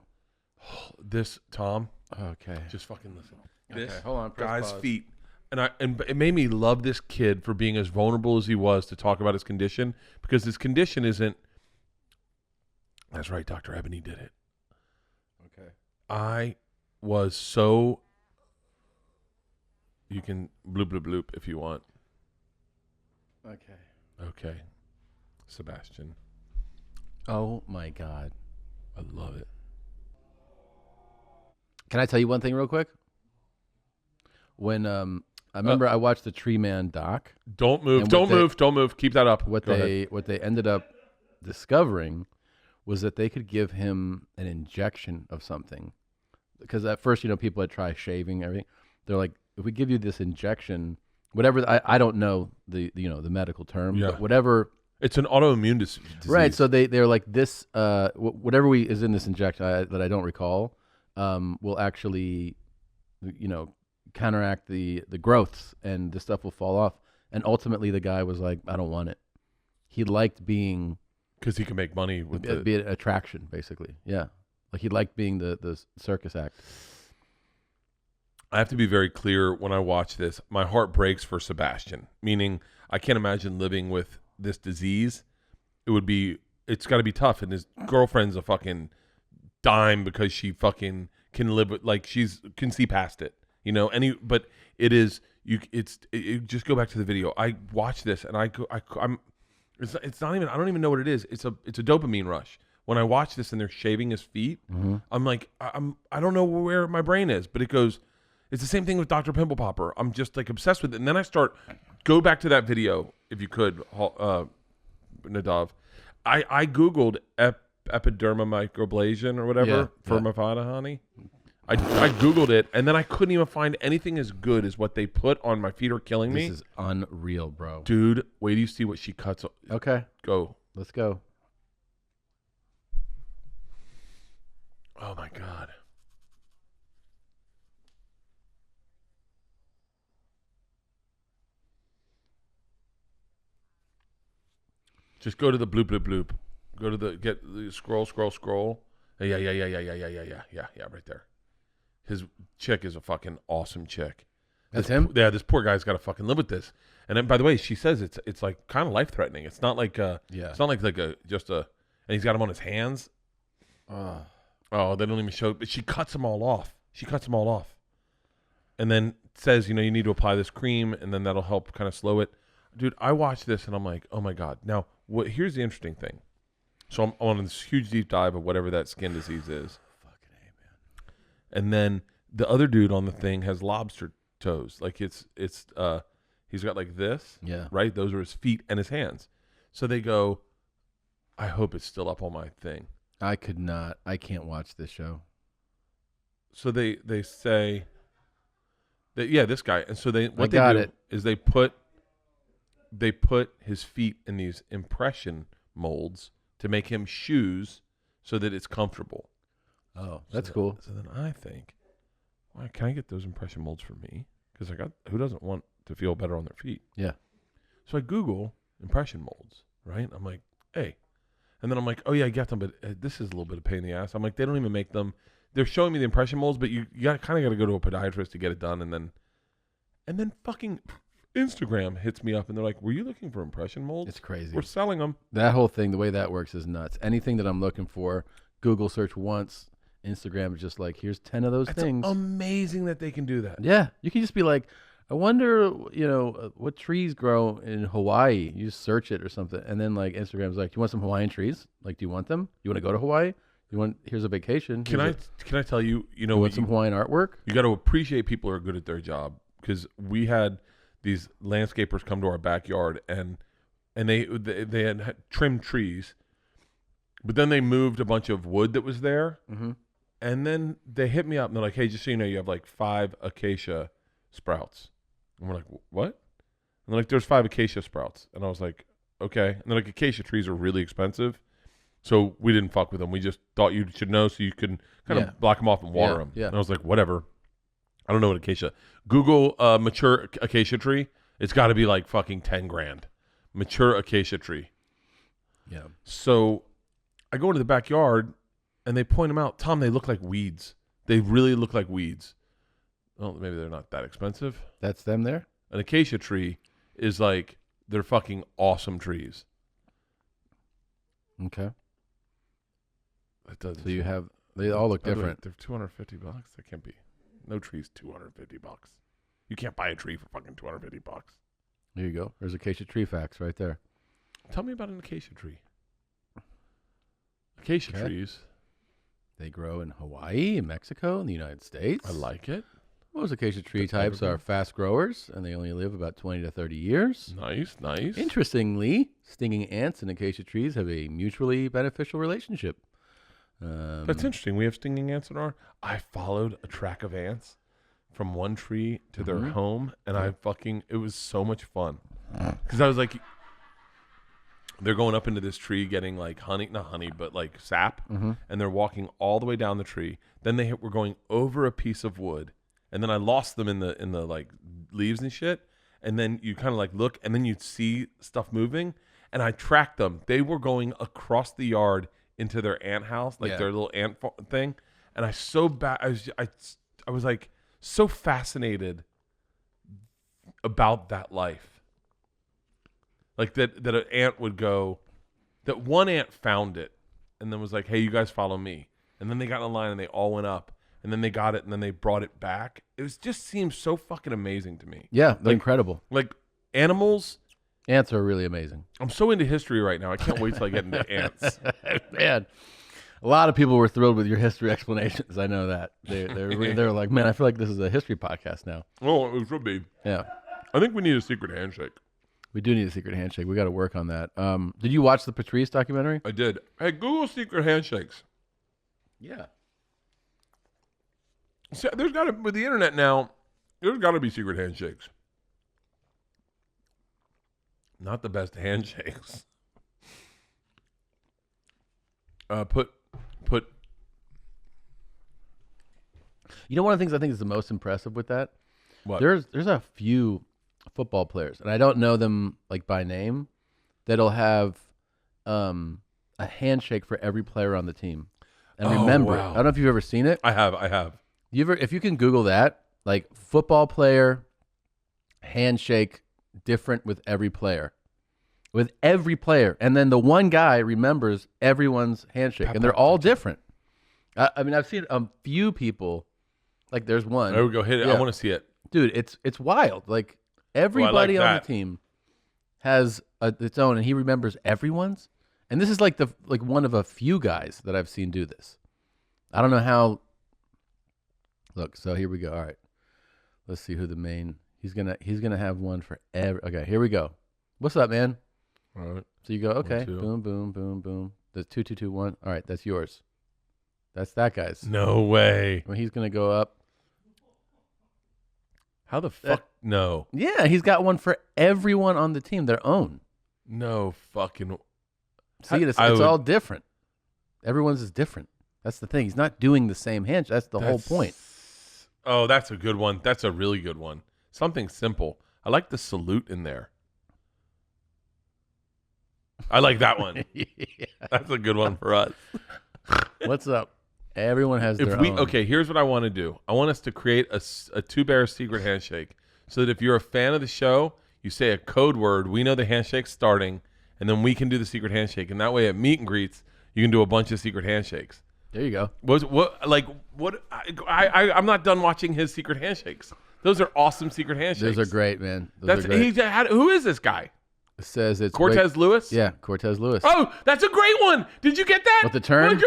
This Tom. Okay. Just fucking listen. Okay, This hold on, press guy's pause. feet, and it made me love this kid for being as vulnerable as he was to talk about his condition, because his condition isn't. That's right, Dr. Ebony did it. Okay. I was so. You can bloop bloop bloop if you want. Okay. Okay, Sebastian, Oh my God. I love it. Can I tell you one thing real quick? When I remember I watched the Tree Man doc. Don't move. And Don't what they- move. Don't move. Keep that up. What Go ahead. what they ended up discovering was that they could give him an injection of something. Because at first, people had tried shaving everything. They're like, if we give you this injection, whatever I don't know the medical term, Yeah. but whatever. It's an autoimmune disease. Right. So they're like this whatever is in this injection that I don't recall will actually counteract the growths, and the stuff will fall off. And ultimately the guy was like, I don't want it. He liked being Because he can make money with the. be an attraction, basically. Yeah. Like he liked being the circus act. I have to be very clear when I watch this. My heart breaks for Sebastian, meaning I can't imagine living with this disease. It's got to be tough. And his girlfriend's a fucking dime because she fucking can live with, like, can see past it, but it is, you just go back to the video. I watch this and it's not even, I don't even know what it is. It's a dopamine rush. When I watch this and they're shaving his feet, I'm like, I don't know where my brain is, but it goes, it's the same thing with Dr. Pimple Popper. I'm just like obsessed with it. And then I go back to that video, if you could, Nadav. I Googled epidermal microablation or whatever for Mafada honey. I Googled it, and then I couldn't even find anything as good as what they put on My Feet Are Killing Me. This is unreal, bro. Dude, wait till you see what she cuts. Okay. Go. Let's go. Oh, my God. Just go to the bloop, bloop, bloop. Go to the scroll. Yeah, right there. His chick is a fucking awesome chick. That's him? Yeah, this poor guy's got to fucking live with this. And then, by the way, she says it's like kind of life threatening. It's not like it's not like and he's got him on his hands. Oh, they don't even show. But she cuts them all off. And then says, you need to apply this cream, and then that'll help kind of slow it. Dude, I watched this and I'm like, oh my God. Now, here's the interesting thing. So I'm on this huge deep dive of whatever that skin disease is. Fucking A, man. And then the other dude on the thing has lobster toes. Like he's got like this. Yeah. Right? Those are his feet and his hands. So they go, I hope it's still up on my thing. I can't watch this show. So they say that, yeah, this guy. And so they put his feet in these impression molds to make him shoes so that it's comfortable. Oh, that's cool. So then I think, why can I get those impression molds for me? Because who doesn't want to feel better on their feet? Yeah. So I Google impression molds, right? I'm like, hey. And And then I'm like, oh yeah, I get them, but this is a little bit of pain in the ass. I'm like, they don't even make them. They're showing me the impression molds, but you kind of got to go to a podiatrist to get it done, and then fucking Instagram hits me up, and they're like, were you looking for impression molds? It's crazy. We're selling them. That whole thing, the way that works is nuts. Anything that I'm looking for, Google search once, Instagram is just like, here's 10 of those things. Amazing that they can do that. Yeah, you can just be like, I wonder, what trees grow in Hawaii. You just search it or something, and then like Instagram's like, do you want some Hawaiian trees? Like, do you want them? You want to go to Hawaii? Here's a vacation. Can I tell you? You know, want some Hawaiian artwork? You got to appreciate people who are good at their job, because we had these landscapers come to our backyard and they had trimmed trees, but then they moved a bunch of wood that was there, and then they hit me up and they're like, hey, just so you know, you have like 5 acacia sprouts. And we're like, what? And they're like, there's 5 acacia sprouts. And I was like, okay. And they're like, acacia trees are really expensive, so we didn't fuck with them. We just thought you should know so you can kind of block them off and water them. Yeah. And I was like, whatever. I don't know what acacia. Google mature acacia tree. It's got to be like fucking $10,000. Mature acacia tree. Yeah. So I go into the backyard and they point them out. Tom, they look like weeds. They really look like weeds. Well, maybe they're not that expensive. That's them there? An acacia tree is like, they're fucking awesome trees. Okay. That doesn't. So they all look different. They're $250. That can't be. No tree's $250. You can't buy a tree for fucking $250. There you go. There's acacia tree facts right there. Tell me about an acacia tree. Acacia trees. They grow in Hawaii, in Mexico, in the United States. I like it. Most acacia tree types are fast growers, and they only live about 20 to 30 years. Nice, nice. Interestingly, stinging ants and acacia trees have a mutually beneficial relationship. That's interesting. We have stinging ants in our. I followed a track of ants from one tree to their home, and it was so much fun. Because I was like, they're going up into this tree getting like honey, not honey, but like sap, and they're walking all the way down the tree. Then they were going over a piece of wood, and then I lost them in the like leaves and shit. And then you kind of like look, and then you'd see stuff moving, and I tracked them. They were going across the yard into their ant house, like their little ant thing, and I was like so fascinated about that life, like that an ant would go, that one ant found it, and then was like, hey, you guys follow me, and then they got in a line and they all went up, and then they got it, and then they brought it back. Just seems so fucking amazing to me. Yeah, they're incredible. Like animals. Ants are really amazing. I'm so into history right now. I can't wait till I get into ants. Man, a lot of people were thrilled with your history explanations. I know that. They're like, man, I feel like this is a history podcast now. Oh, it should be. Yeah. I think we need a secret handshake. We do need a secret handshake. We got to work on that. Did you watch the Patrice documentary? I did. Hey, Google secret handshakes. Yeah. See, there's got to, with the internet now, there's got to be secret handshakes. Not the best handshakes. Put. You know, one of the things I think is the most impressive with that. What? There's a few football players, and I don't know them like by name, that'll have a handshake for every player on the team. And remember, wow. I don't know if you've ever seen it. I have. If you can Google that, like football player handshake different with every player. And then the one guy remembers everyone's handshake, and they're all different. I mean, I've seen a few people, like there's one. There we go. Hit it. Yeah. I want to see it. Dude, it's wild. Like everybody on the team has its own, and he remembers everyone's. And this is like one of a few guys that I've seen do this. I don't know how. Look, so here we go. All right, let's see who the main. He's gonna have one for every. Okay, here we go. What's up, man? All right. So you go, okay, 1, 2. boom, boom, boom, boom. There's 2, 2, 2, 1. All right, that's yours. That's that guy's. No way. When he's gonna go up. How the fuck? No. Yeah, he's got one for everyone on the team, their own. No fucking. See, it's all different. Everyone's is different. That's the thing. He's not doing the same handshake. That's the whole point. Oh, that's a good one. That's a really good one. Something simple. I like the salute in there. I like that one. That's a good one for us. What's up? Everyone has their own. Okay, here's what I want to do. I want us to create a Two Bears secret handshake so that if you're a fan of the show, you say a code word, we know the handshake's starting, and then we can do the secret handshake. And that way at meet and greets, you can do a bunch of secret handshakes. There you go. I'm not done watching his secret handshakes. Those are awesome secret handshakes. Those are great, man. Those are great. Who is this guy? It says it's Cortez Lewis? Yeah, Cortez Lewis. Oh, that's a great one. Did you get that? With the turn?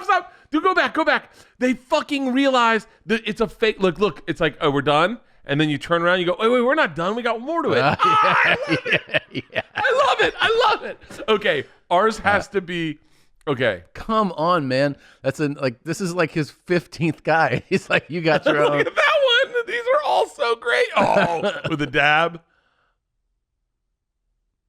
Stop. Dude, go back. They fucking realize that it's a fake. Look. It's like, oh, we're done. And then you turn around, you go, wait, we're not done. We got more to it. I love it. Okay, ours has to be, okay. Come on, man. This is like his 15th guy. He's like, you got your own. Look at that one. These are all so great. Oh, with a dab.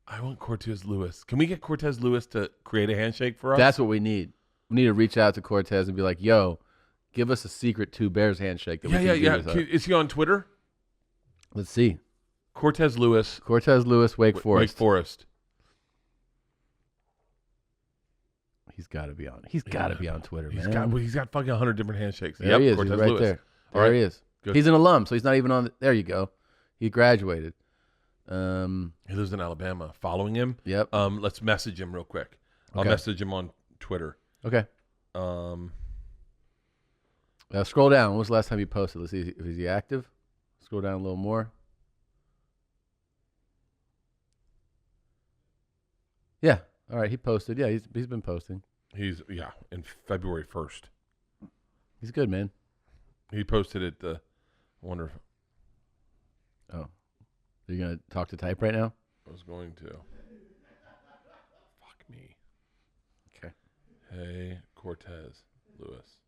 I want Cortez Lewis. Can we get Cortez Lewis to create a handshake for us? That's what we need. We need to reach out to Cortez and be like, yo, give us a secret Two Bears handshake. That Is he on Twitter? Let's see. Cortez Lewis, Wake Forest. Wake Forest. He's got to be on. He's got to be on Twitter, He's man. got fucking 100 different handshakes. There he is. Cortez He's right Lewis. there. All right. He is. Good. He's an alum, so he's not even on. There you go. He graduated. He lives in Alabama. Following him. Yep. Let's message him real quick. I'll message him on Twitter. Okay. Scroll down. When was the last time he posted? Let's see. Is he active? Scroll down a little more. Yeah. All right. He posted. Yeah, he's been posting. He's in February 1st. He's good, man. He posted it. I wonder if. Oh, are you gonna talk to type right now? I was going to. Fuck me. Okay. Hey, Cortez Lewis.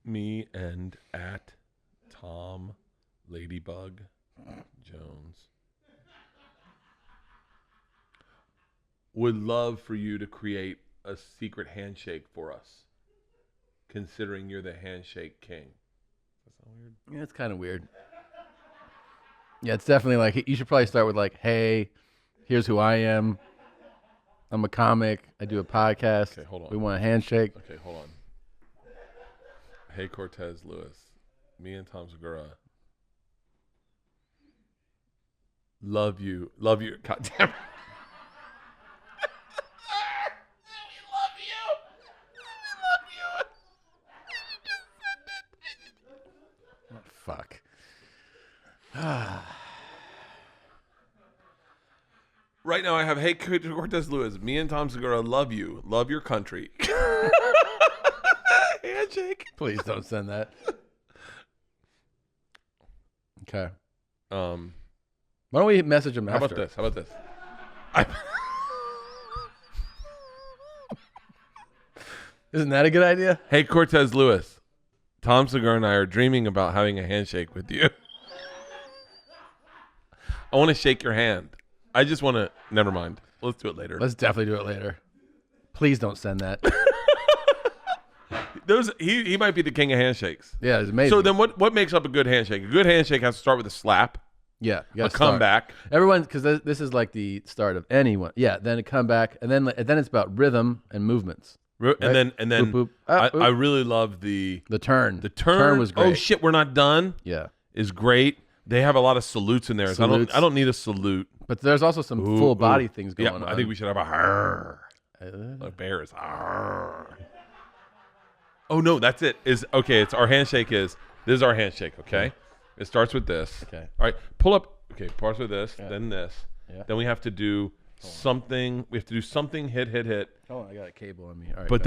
Me and at Tom Ladybug Jones would love for you to create a secret handshake for us, considering you're the handshake king. Does that sound weird? Yeah, it's kind of weird. Yeah, it's definitely like, you should probably start with like, hey, here's who I am. I'm a comic. I do a podcast. Okay, hold on. We want a handshake. Okay, hold on. Hey, Cortez Lewis. Me and Tom Segura. Love you. God damn it. We love you. Fuck. Right now I have, hey, Cortez Lewis. Me and Tom Segura love you. Love your country. Handshake. Please don't send that. Okay. Why don't we message him after? How about this? Isn't that a good idea? Hey, Cortez Lewis. Tom Segura and I are dreaming about having a handshake with you. I want to shake your hand. I just want to. Never mind. Let's do it later. Let's definitely do it later. Please don't send that. He might be the king of handshakes. Yeah, it's amazing. So then what makes up a good handshake? A good handshake has to start with a slap. Yeah, a comeback. Everyone, because this is like the start of anyone. Yeah, then a comeback, and then it's about rhythm and movements. Right? And then boop, boop. I really love the turn. The turn was great. Oh shit, we're not done. Yeah, is great. They have a lot of salutes in there. So I don't need a salute. But there's also some full body things going on. I think we should have a harr. A bear is harr. Oh no, that's it. It's our handshake this is our handshake, okay? It starts with this. Okay. All right. Pull up. Okay, starts with this, then this. Yeah. Then we have to do something. We have to do something hit. Oh, I got a cable on me. All right. But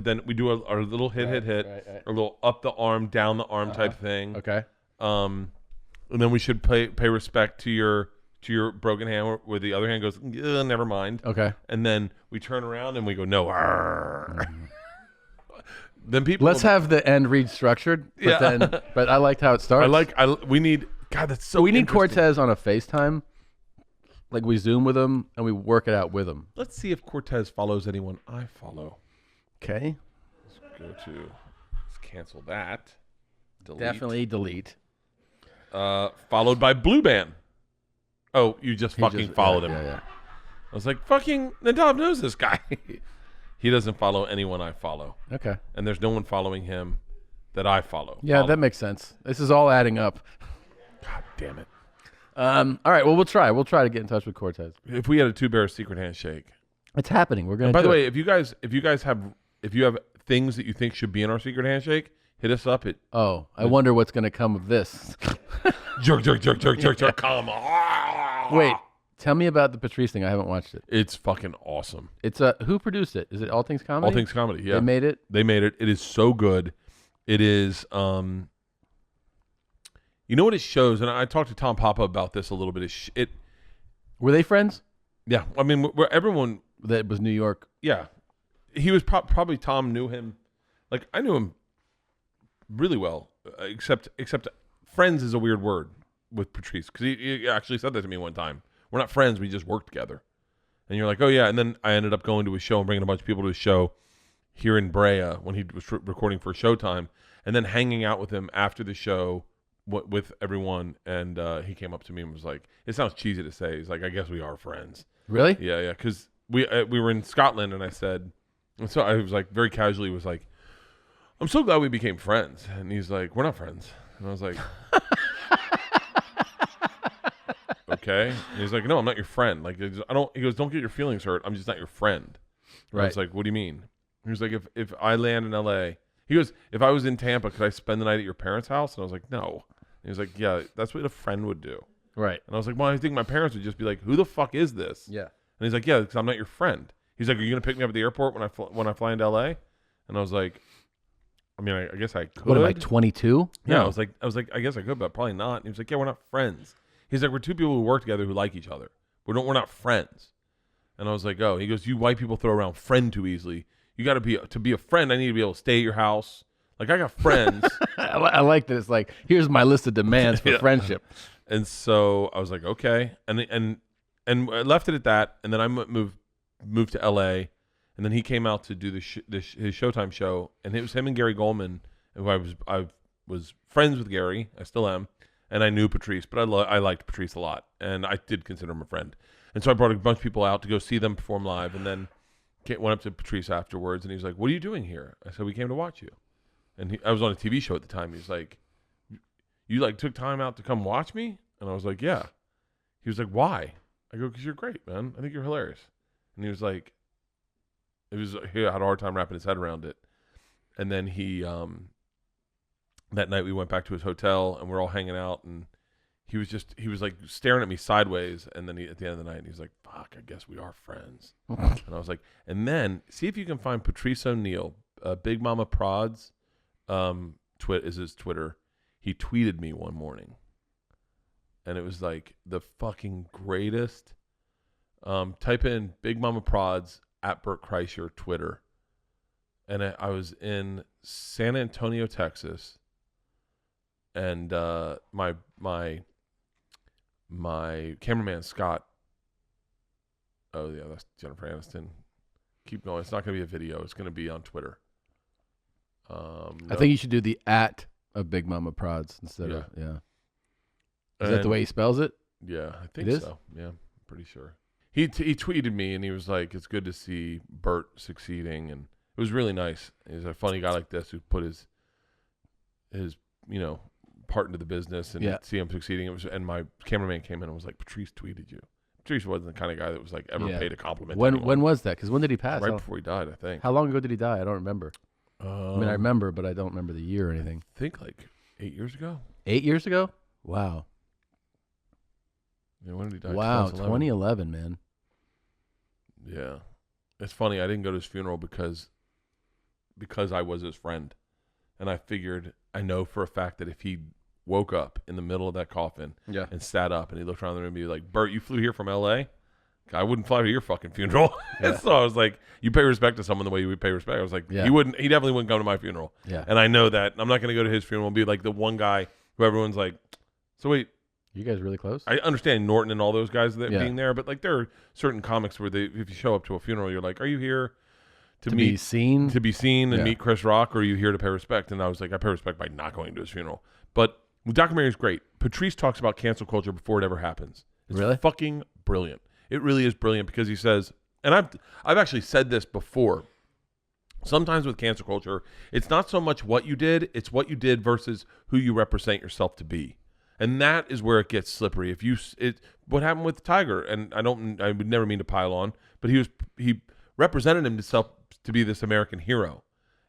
then we do our little hit. Right. A little up the arm, down the arm type thing. Okay. And then we should pay respect to your broken hand where the other hand goes, never mind. Okay. And then we turn around and we go, no. Then people. Let's have the end read structured. But but I liked how it starts. We need. God, that's so. We need Cortez on a FaceTime. Like we Zoom with him and we work it out with him. Let's see if Cortez follows anyone I follow. Okay. Let's cancel that. Delete. Definitely delete. Followed by Blue Band. Oh, you just fucking followed him. Yeah. I was like, fucking Nadav knows this guy. He doesn't follow anyone I follow. Okay. And there's no one following him that I follow. Yeah, that makes sense. This is all adding up. God damn it. All right, well, we'll try. We'll try to get in touch with Cortez. If we had a Two Bears secret handshake. It's happening. We're going to By the way, if you have things that you think should be in our secret handshake, hit us up at I wonder what's going to come of this. jerk. Come on. Wait, tell me about the Patrice thing. I haven't watched it. It's fucking awesome. It's who produced it? Is it All Things Comedy? All Things Comedy, yeah. They made it? They made it. It is so good. It is, you know what it shows, and I talked to Tom Papa about this a little bit. Were they friends? Yeah. I mean, everyone. That was New York. Yeah. He was probably, Tom knew him. Like, I knew him really well, except friends is a weird word with Patrice, because he actually said that to me one time. We're not friends. We just work together. And you're like, oh, yeah. And then I ended up going to his show and bringing a bunch of people to his show here in Brea when he was recording for Showtime, and then hanging out with him after the show with everyone. And he came up to me and was like, it sounds cheesy to say. He's like, I guess we are friends. Really? Yeah. Because we were in Scotland, and I said, and so I was like, very casually was like, I'm so glad we became friends. And he's like, we're not friends. And I was like, okay. And he's like, no, I'm not your friend. Like, he goes, don't get your feelings hurt. I'm just not your friend. And I was like, what do you mean? He was like, if I land in LA, he goes, if I was in Tampa, could I spend the night at your parents' house? And I was like, no. And he was like, yeah, that's what a friend would do. Right. And I was like, well, I think my parents would just be like, who the fuck is this? Yeah. And he's like, yeah, because I'm not your friend. He's like, are you going to pick me up at the airport when I fly into LA? And I was like, I mean, I guess I could. What am I, 22? Yeah, No. I was like, I guess I could, but probably not. And he was like, yeah, we're not friends. He's like, we're two people who work together who like each other. We're not friends. And I was like, oh. He goes, you white people throw around friend too easily. You got to be a friend. I need to be able to stay at your house. Like, I got friends. I like that. It's like, here's my list of demands for friendship. And so I was like, okay. And I left it at that. And then I moved to LA. And then he came out to do his Showtime show, and it was him and Gary Goldman, who I was friends with Gary. I still am, and I knew Patrice, but I liked Patrice a lot, and I did consider him a friend. And so I brought a bunch of people out to go see them perform live, and then went up to Patrice afterwards, and he was like, "What are you doing here?" I said, "We came to watch you." And I was on a TV show at the time. He was like, "You like took time out to come watch me?" And I was like, "Yeah." He was like, "Why?" I go, "'Cause you're great, man. I think you're hilarious." And he was like. He had a hard time wrapping his head around it. And then he, that night we went back to his hotel and we're all hanging out, and he was like staring at me sideways. And then at the end of the night, he was like, fuck, I guess we are friends. And I was like, and then see if you can find Patrice O'Neal, Big Mama Prod's, is his Twitter. He tweeted me one morning, and it was like the fucking greatest. Type in Big Mama Prod's at Bert Kreischer Twitter, and I was in San Antonio, Texas, and my cameraman Scott. Oh yeah, that's Jennifer Aniston. Keep going. It's not going to be a video. It's going to be on Twitter. I think you should do the at of Big Mama Prods instead of yeah. Is that the way he spells it? Yeah, I think it is? so. Yeah, I'm pretty sure. He tweeted me, and he was like, it's good to see Bert succeeding, and it was really nice. He's a funny guy like this who put his part into the business and see him succeeding. And my cameraman came in and was like, Patrice tweeted you. Patrice wasn't the kind of guy that was like ever paid a compliment. When was that? Because when did he pass? Right before he died, I think. How long ago did he die? I don't remember. I mean, I remember, but I don't remember the year or anything. I think like 8 years ago. 8 years ago? Wow. Yeah, when did he die? Wow, 2011, man. Yeah. It's funny. I didn't go to his funeral because I was his friend. And I figured, I know for a fact that if he woke up in the middle of that coffin and sat up and he looked around the room and be like, Bert, you flew here from L.A.? I wouldn't fly to your fucking funeral. Yeah. So I was like, you pay respect to someone the way you would pay respect. I was like, he definitely wouldn't come to my funeral. Yeah. And I know that. I'm not going to go to his funeral and be like the one guy who everyone's like, so wait. You guys really close? I understand Norton and all those guys that being there, but like there are certain comics where if you show up to a funeral, you're like, are you here to be seen and meet Chris Rock, or are you here to pay respect? And I was like, I pay respect by not going to his funeral. But the documentary is great. Patrice talks about cancel culture before it ever happens. It's Really? fucking brilliant. It really is brilliant because he says, and I've actually said this before. Sometimes with cancel culture, it's not so much what you did, it's what you did versus who you represent yourself to be. And that is where it gets slippery. What happened with Tiger, and I would never mean to pile on, but he represented himself to be this American hero.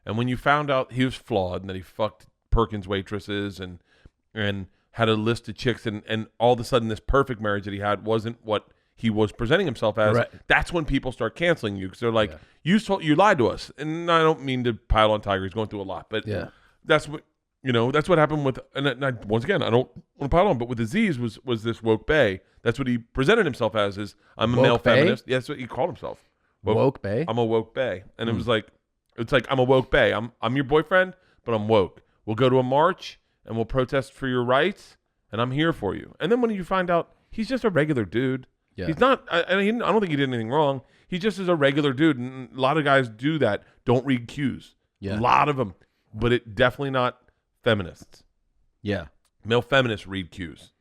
And when you found out he was flawed and that he fucked Perkins waitresses and had a list of chicks and all of a sudden this perfect marriage that he had wasn't what he was presenting himself as, right. That's when people start canceling you because they're like, you lied to us. And I don't mean to pile on Tiger. He's going through a lot. But that's what happened with, and once again, I don't want to pile on, but with Aziz was this woke bae. That's what he presented himself as, is I'm a male feminist. Yeah, that's what he called himself. Woke bae? I'm a woke bae. And it was like, I'm a woke bae. I'm your boyfriend, but I'm woke. We'll go to a march and we'll protest for your rights, and I'm here for you. And then when you find out he's just a regular dude, he's not. I don't think he did anything wrong. He just is a regular dude, and a lot of guys do that. Don't read cues. Yeah. A lot of them, but it definitely not feminists. Yeah. Male feminists read cues,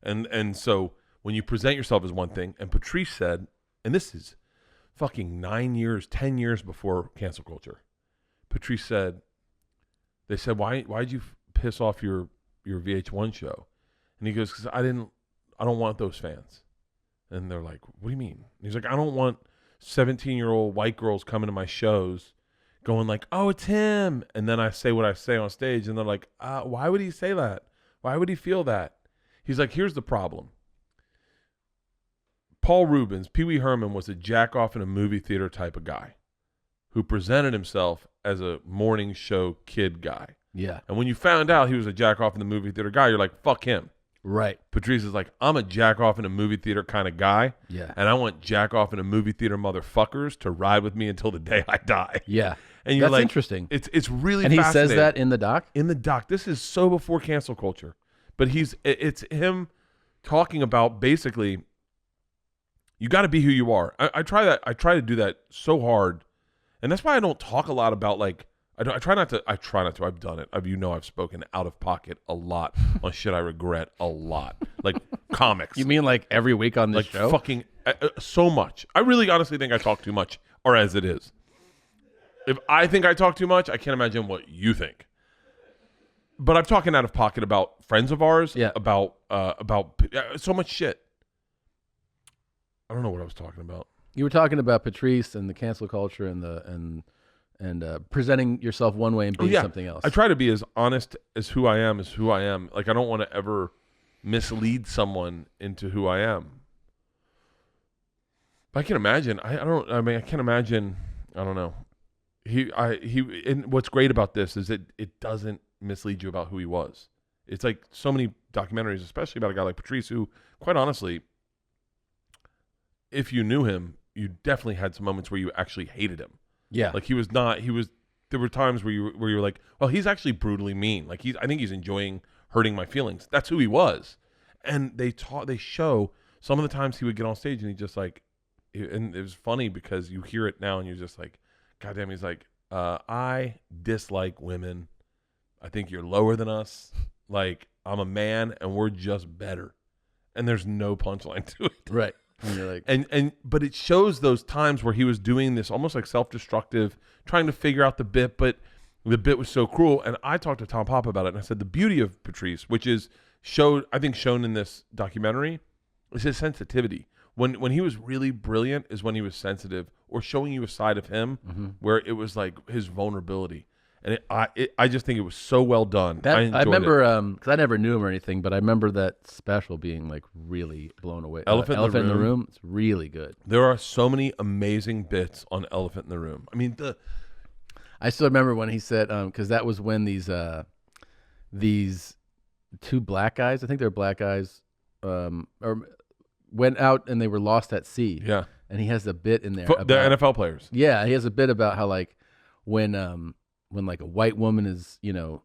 and so when you present yourself as one thing, and Patrice said, and this is fucking 9 years, 10 years before cancel culture. Patrice said, they said, why'd you piss off your VH1 show? And he goes, because I don't want those fans. And they're like, what do you mean? And he's like, I don't want 17-year-old white girls coming to my shows going like, oh, it's him. And then I say what I say on stage. And they're like, why would he say that? Why would he feel that? He's like, here's the problem. Paul Rubens, Pee Wee Herman was a jack-off in a movie theater type of guy who presented himself as a morning show kid guy. Yeah. And when you found out he was a jack-off in the movie theater guy, you're like, fuck him. Right. Patrice is like, I'm a jack-off in a movie theater kind of guy. Yeah. And I want jack-off in a movie theater motherfuckers to ride with me until the day I die. Yeah. And you're That's like, interesting. It's really and he fascinating. says that in the doc? In the doc. This is so before cancel culture. But it's him talking about basically, you got to be who you are. I try that. I try to do that so hard. And that's why I don't talk a lot about like, I try not to. I've done it. I've spoken out of pocket a lot on shit I regret a lot. Like comics. You mean like every week on this like show? Fucking so much. I really honestly think I talk too much, or as it is. If I think I talk too much, I can't imagine what you think. But I'm talking out of pocket about friends of ours. Yeah. About so much shit. I don't know what I was talking about. You were talking about Patrice and the cancel culture and presenting yourself one way and being something else. I try to be as honest as who I am. Like I don't want to ever mislead someone into who I am. But I can imagine. I can't imagine. I don't know. And what's great about this is it doesn't mislead you about who he was. It's like so many documentaries, especially about a guy like Patrice, who, quite honestly, if you knew him, you definitely had some moments where you actually hated him. Yeah. Like there were times where you were like, well, he's actually brutally mean. Like I think he's enjoying hurting my feelings. That's who he was. And they show some of the times he would get on stage and he just like, and it was funny because you hear it now and you're just like, God damn, he's like, I dislike women. I think you're lower than us. Like, I'm a man and we're just better. And there's no punchline to it. Right. And you're like, but it shows those times where he was doing this almost like self-destructive, trying to figure out the bit, but the bit was so cruel. And I talked to Tom Papa about it, and I said the beauty of Patrice, which is shown in this documentary, is his sensitivity. When he was really brilliant is when he was sensitive or showing you a side of him where it was like his vulnerability. And I just think it was so well done. I remember, because I never knew him or anything, but I remember that special being like really blown away. Elephant in the Room. It's really good. There are so many amazing bits on Elephant in the Room. I mean, I still remember when he said, because that was when these two black guys, I think they were black guys, or went out and they were lost at sea. Yeah. And he has a bit in there. The NFL players. Yeah, he has a bit about how like when like a white woman is,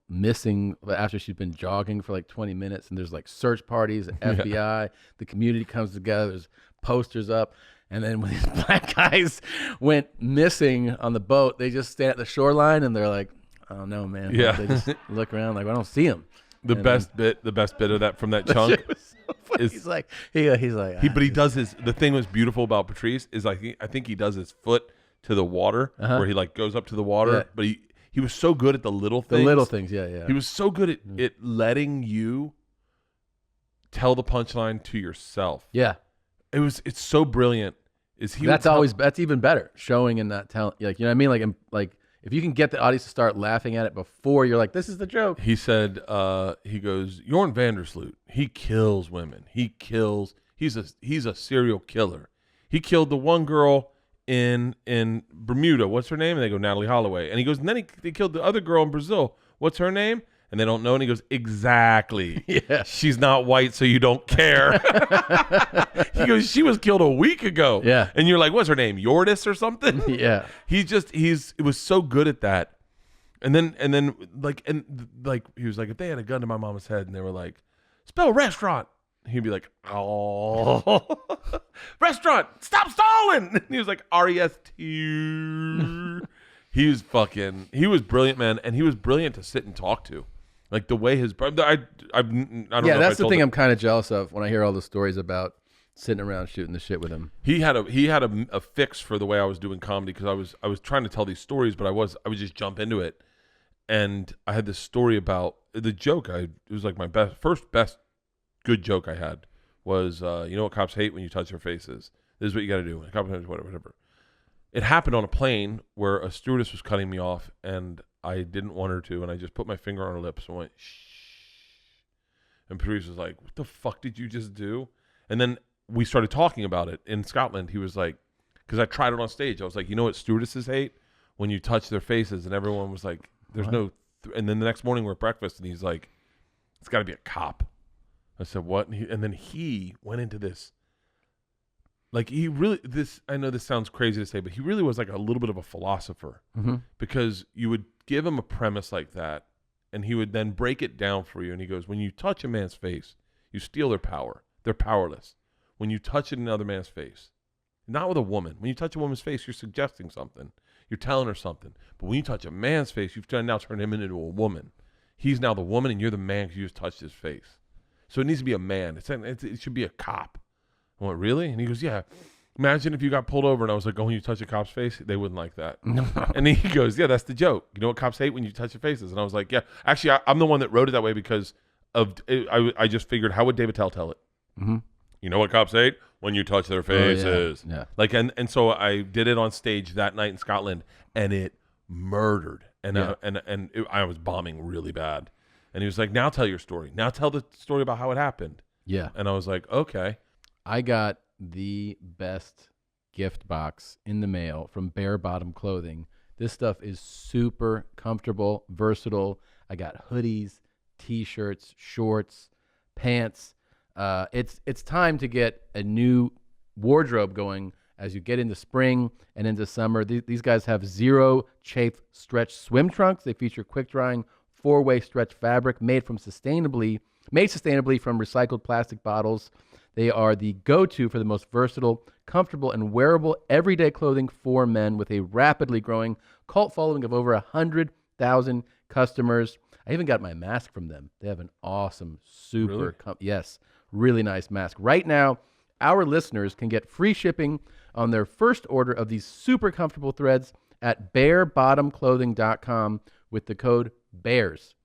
missing after she's been jogging for like 20 minutes and there's like search parties, FBI, the community comes together, there's posters up. And then when these black guys went missing on the boat, they just stand at the shoreline and they're like, oh no, man. Yeah. They just look around like, I don't see him. The best bit of that from that chunk Shit was so funny. is He's like, but he does his. The thing was beautiful about Patrice is like I think he does his foot to the water where he like goes up to the water, Yeah. but he was so good at the little things. the little things. Yeah. He was so good at it letting you tell the punchline to yourself. Yeah. It's so brilliant. That's even better. Showing in that talent, like you know what I mean. Like if you can get the audience to start laughing at it before you're like, this is the joke. He said, he goes, Jorn Vandersloot, he kills women. He's a serial killer. He killed the one girl in Bermuda. What's her name? And they go, Natalie Holloway. And he goes, and then they killed the other girl in Brazil. What's her name? And they don't know. And he goes, exactly. Yeah. She's not white, so you don't care. He goes, she was killed a week ago. Yeah. And you're like, what's her name? Yordis or something? Yeah. It was so good at that. And then he was like, if they had a gun to my mama's head and they were like, spell restaurant, he'd be like, oh, restaurant, stop stalling. And he was like, R-E-S-T. He was brilliant, man. And he was brilliant to sit and talk to. Like the way his brother, I don't know. Yeah, that's the thing I'm kind of jealous of when I hear all the stories about sitting around shooting the shit with him. He had a fix for the way I was doing comedy because I was trying to tell these stories, but I would just jump into it. And I had this story about the joke. It was like my first good joke I had was, you know what cops hate when you touch their faces. This is what you got to do. Cops whatever. It happened on a plane where a stewardess was cutting me off, and I didn't want her to, and I just put my finger on her lips and went, shh. And Patrice was like, what the fuck did you just do? And then we started talking about it in Scotland. He was like, because I tried it on stage. I was like, you know what stewardesses hate? When you touch their faces. And everyone was like, there's no... And then the next morning we're at breakfast, and he's like, it's got to be a cop. I said, what? And then he went into this. Like, I know this sounds crazy to say, but he really was like a little bit of a philosopher. Mm-hmm. Because you would give him a premise like that, and he would then break it down for you. And he goes, when you touch a man's face, you steal their power. They're powerless. When you touch another man's face, not with a woman. When you touch a woman's face, you're suggesting something. You're telling her something. But when you touch a man's face, you've now turned him into a woman. He's now the woman, and you're the man because you just touched his face. So it needs to be a man. It should be a cop. I went, really? And he goes, yeah. Imagine if you got pulled over and I was like, oh, when you touch a cop's face, they wouldn't like that. And he goes, yeah, that's the joke. You know what cops hate when you touch their faces? And I was like, yeah. Actually, I'm the one that wrote it that way because I just figured, how would David Tell it? Mm-hmm. You know what cops hate? When you touch their faces. Yeah. Like, and so I did it on stage that night in Scotland, and it murdered. And I was bombing really bad. And he was like, now tell your story. Now tell the story about how it happened. Yeah. And I was like, okay. I got the best gift box in the mail from Bare Bottom Clothing. This stuff is super comfortable, versatile. I got hoodies, t-shirts, shorts, pants. It's time to get a new wardrobe going as you get into spring and into summer. These guys have zero chafe stretch swim trunks. They feature quick drying 4-way stretch fabric made sustainably from recycled plastic bottles. They are the go-to for the most versatile, comfortable, and wearable everyday clothing for men with a rapidly growing cult following of over 100,000 customers. I even got my mask from them. They have an awesome, really nice mask. Right now, our listeners can get free shipping on their first order of these super comfortable threads at barebottomclothing.com with the code BEARS.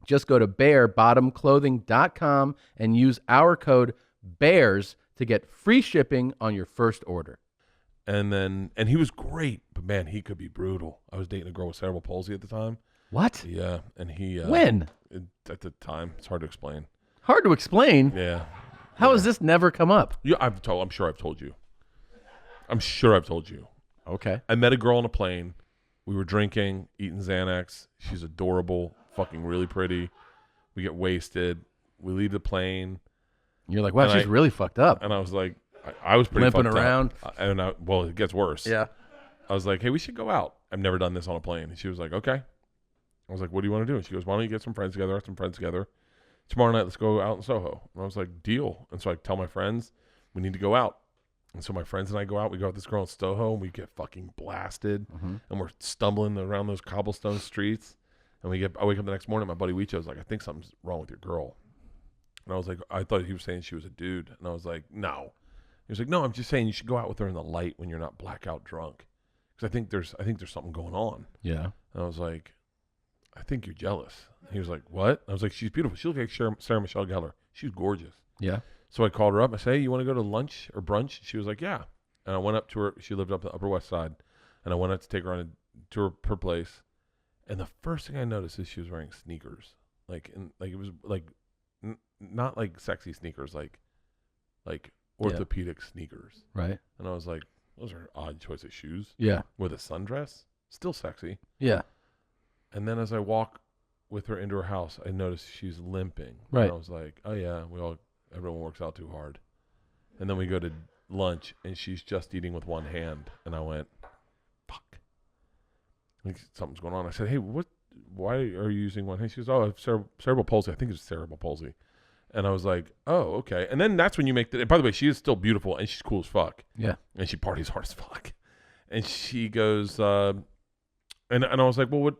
Just go to barebottomclothing.com and use our code BEARS to get free shipping on your first order. And he was great, but man, he could be brutal. I was dating a girl with cerebral palsy at the time. What? Yeah, and he when? At the time, it's hard to explain. Hard to explain? Yeah. How has this never come up? Yeah, I'm sure I've told you. Okay. I met a girl on a plane. We were drinking, eating Xanax. She's adorable, fucking really pretty. We get wasted. We leave the plane. You're like, wow, she's really fucked up. And I was like, I was pretty limping fucked around. Up. Well, it gets worse. Yeah. I was like, hey, we should go out. I've never done this on a plane. And she was like, okay. I was like, what do you want to do? And she goes, why don't you get some friends together? Tomorrow night, let's go out in Soho. And I was like, deal. And so I tell my friends, we need to go out. And so my friends and I go out. We go with this girl in Soho, and we get fucking blasted. Mm-hmm. And we're stumbling around those cobblestone streets. And I wake up the next morning. My buddy Weecho's like, I think something's wrong with your girl. And I was like, I thought he was saying she was a dude. And I was like, no. He was like, no, I'm just saying you should go out with her in the light when you're not blackout drunk. Because I think there's something going on. Yeah. And I was like, I think you're jealous. He was like, what? I was like, she's beautiful. She looked like Sarah Michelle Gellar. She's gorgeous. Yeah. So I called her up. I said, hey, you want to go to lunch or brunch? She was like, yeah. And I went up to her. She lived up the Upper West Side. And I went up to take her on to her place. And the first thing I noticed is she was wearing sneakers. It was like, not like sexy sneakers, like orthopedic sneakers. Right. And I was like, those are an odd choice of shoes. Yeah. With a sundress. Still sexy. Yeah. And then as I walk with her into her house, I noticed she's limping. Right. And I was like, oh yeah, everyone works out too hard. And then we go to lunch and she's just eating with one hand. And I went, fuck. Like something's going on. I said, hey, why are you using one hand? She goes, oh, I have cerebral palsy. I think it's cerebral palsy. And I was like, oh, okay. And then that's when you make and by the way, she is still beautiful and she's cool as fuck. Yeah. And she parties hard as fuck. And she goes, and I was like, well,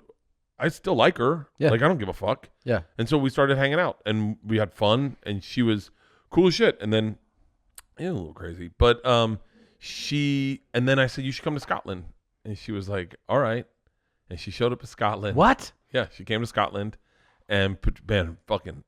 I still like her. Yeah. Like, I don't give a fuck. Yeah. And so we started hanging out and we had fun and she was cool as shit. And then, a little crazy. But and then I said, you should come to Scotland. And she was like, all right. And she showed up to Scotland. What? Yeah, she came to Scotland. And, man, fucking,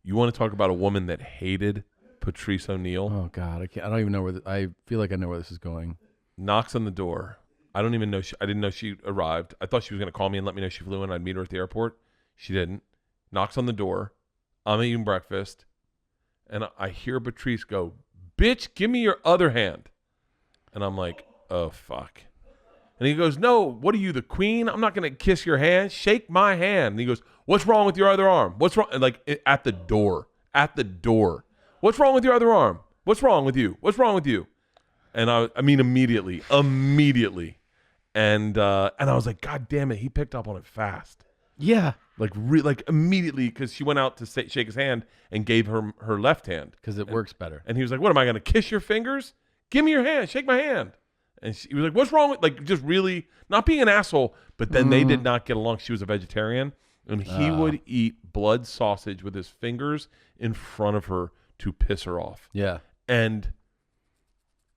you want to talk about a woman that hated Patrice O'Neal? Oh, God. I don't even know where I feel like I know where this is going. Knocks on the door. I don't even know. I didn't know she arrived. I thought she was going to call me and let me know she flew in. I'd meet her at the airport. She didn't. Knocks on the door. I'm eating breakfast. And I hear Patrice go, bitch, give me your other hand. And I'm like, oh, fuck. And he goes, no, what are you, the queen? I'm not going to kiss your hand. Shake my hand. And he goes, what's wrong with your other arm? What's wrong? And like at the door. What's wrong with your other arm? What's wrong with you? What's wrong with you? And I mean, immediately. And I was like, God damn it, he picked up on it fast. Yeah. Like immediately, because she went out to shake his hand and gave her left hand. Because it works better. And he was like, what, am I going to kiss your fingers? Give me your hand. Shake my hand. And he was like, what's wrong with, like, just really not being an asshole. But then they did not get along. She was a vegetarian. And he would eat blood sausage with his fingers in front of her to piss her off. Yeah. And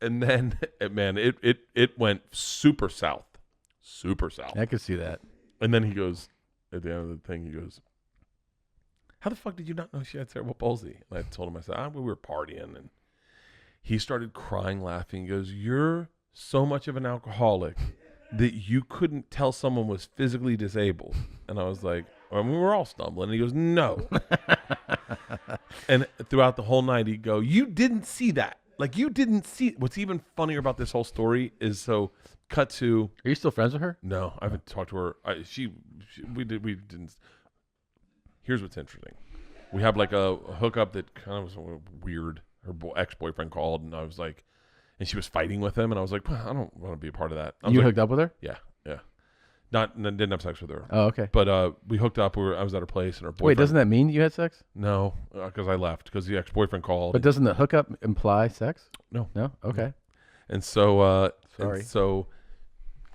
then, man, it went super south. I could see that. And then he goes, at the end of the thing, he goes, how the fuck did you not know she had cerebral palsy? And I told him, I said, we were partying. And he started crying, laughing. He goes, you're so much of an alcoholic that you couldn't tell someone was physically disabled. And I was like, we were all stumbling. And he goes, no. And throughout the whole night, he'd go, you didn't see that. Like, you didn't see. What's even funnier about this whole story is, so cut to. Are you still friends with her? No, I haven't talked to her. We didn't. Here's what's interesting. We have like a hookup that kind of was weird. Her ex-boyfriend called, and I was like, and she was fighting with him, and I was like, well, I don't want to be a part of that. You hooked up with her? Yeah. Didn't have sex with her. Oh, okay. But we hooked up. I was at her place, and her boyfriend. Wait, doesn't that mean you had sex? No, because I left because the ex-boyfriend called. But doesn't the hookup imply sex? No. No? Okay. And so, Sorry.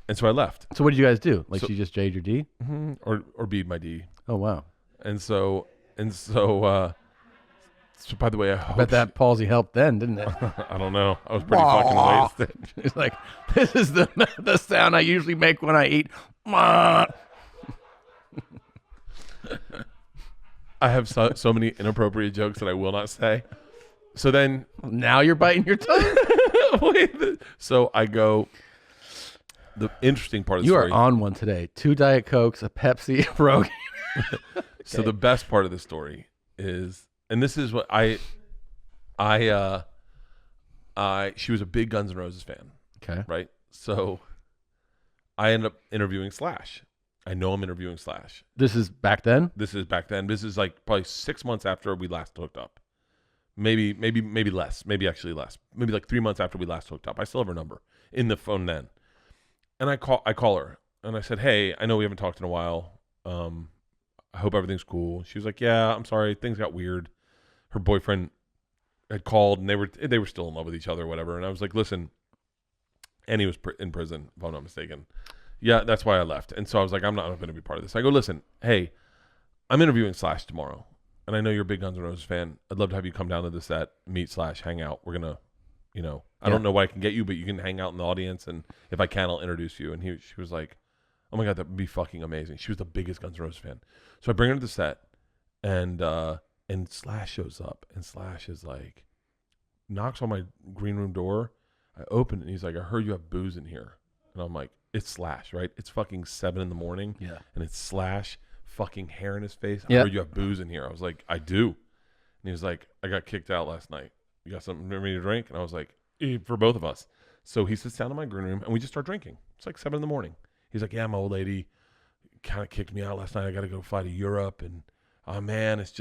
And so I left. So what did you guys do? Like, she just J'd your D? Mm-hmm. Or B'd my D. Oh, wow. And so, by the way, I hope bet that palsy helped then, didn't it? I don't know. I was pretty fucking wasted. It's like, this is the sound I usually make when I eat. I have so many inappropriate jokes that I will not say. So then, now you're biting your tongue. So I go. The interesting part of the story. You are on one today. 2 Diet Cokes, a Pepsi, a Rogaine. So the best part of the story is, and this is what she was a big Guns N' Roses fan. Okay. Right. So I end up interviewing Slash. I know I'm interviewing Slash. This is back then? This is back then. This is like probably 6 months after we last hooked up. Maybe less. Maybe actually less. Maybe like 3 months after we last hooked up. I still have her number in the phone then. And I call her and I said, hey, I know we haven't talked in a while. I hope everything's cool. She was like, yeah, I'm sorry. Things got weird. Her boyfriend had called and they were still in love with each other or whatever. And I was like, listen, and he was in prison, if I'm not mistaken. Yeah, that's why I left. And so I was like, I'm not going to be part of this. I go, listen, hey, I'm interviewing Slash tomorrow. And I know you're a big Guns N' Roses fan. I'd love to have you come down to the set, meet Slash, hang out. We're going to, I don't know what I can get you, but you can hang out in the audience. And if I can, I'll introduce you. And she was like, oh my God, that would be fucking amazing. She was the biggest Guns N' Roses fan. So I bring her to the set and Slash shows up. And Slash is like, knocks on my green room door. I open it and he's like, I heard you have booze in here. And I'm like, it's Slash, right? It's fucking 7 a.m. Yeah. And it's Slash, fucking hair in his face. I Yeah. heard you have booze in here. I was like, I do. And he was like, I got kicked out last night. You got something for me to drink? And I was like, for both of us. So he sits down in my green room and we just start drinking. It's like 7 a.m. He's like, yeah, my old lady kind of kicked me out last night. I got to go fly to Europe. And, oh, man, it's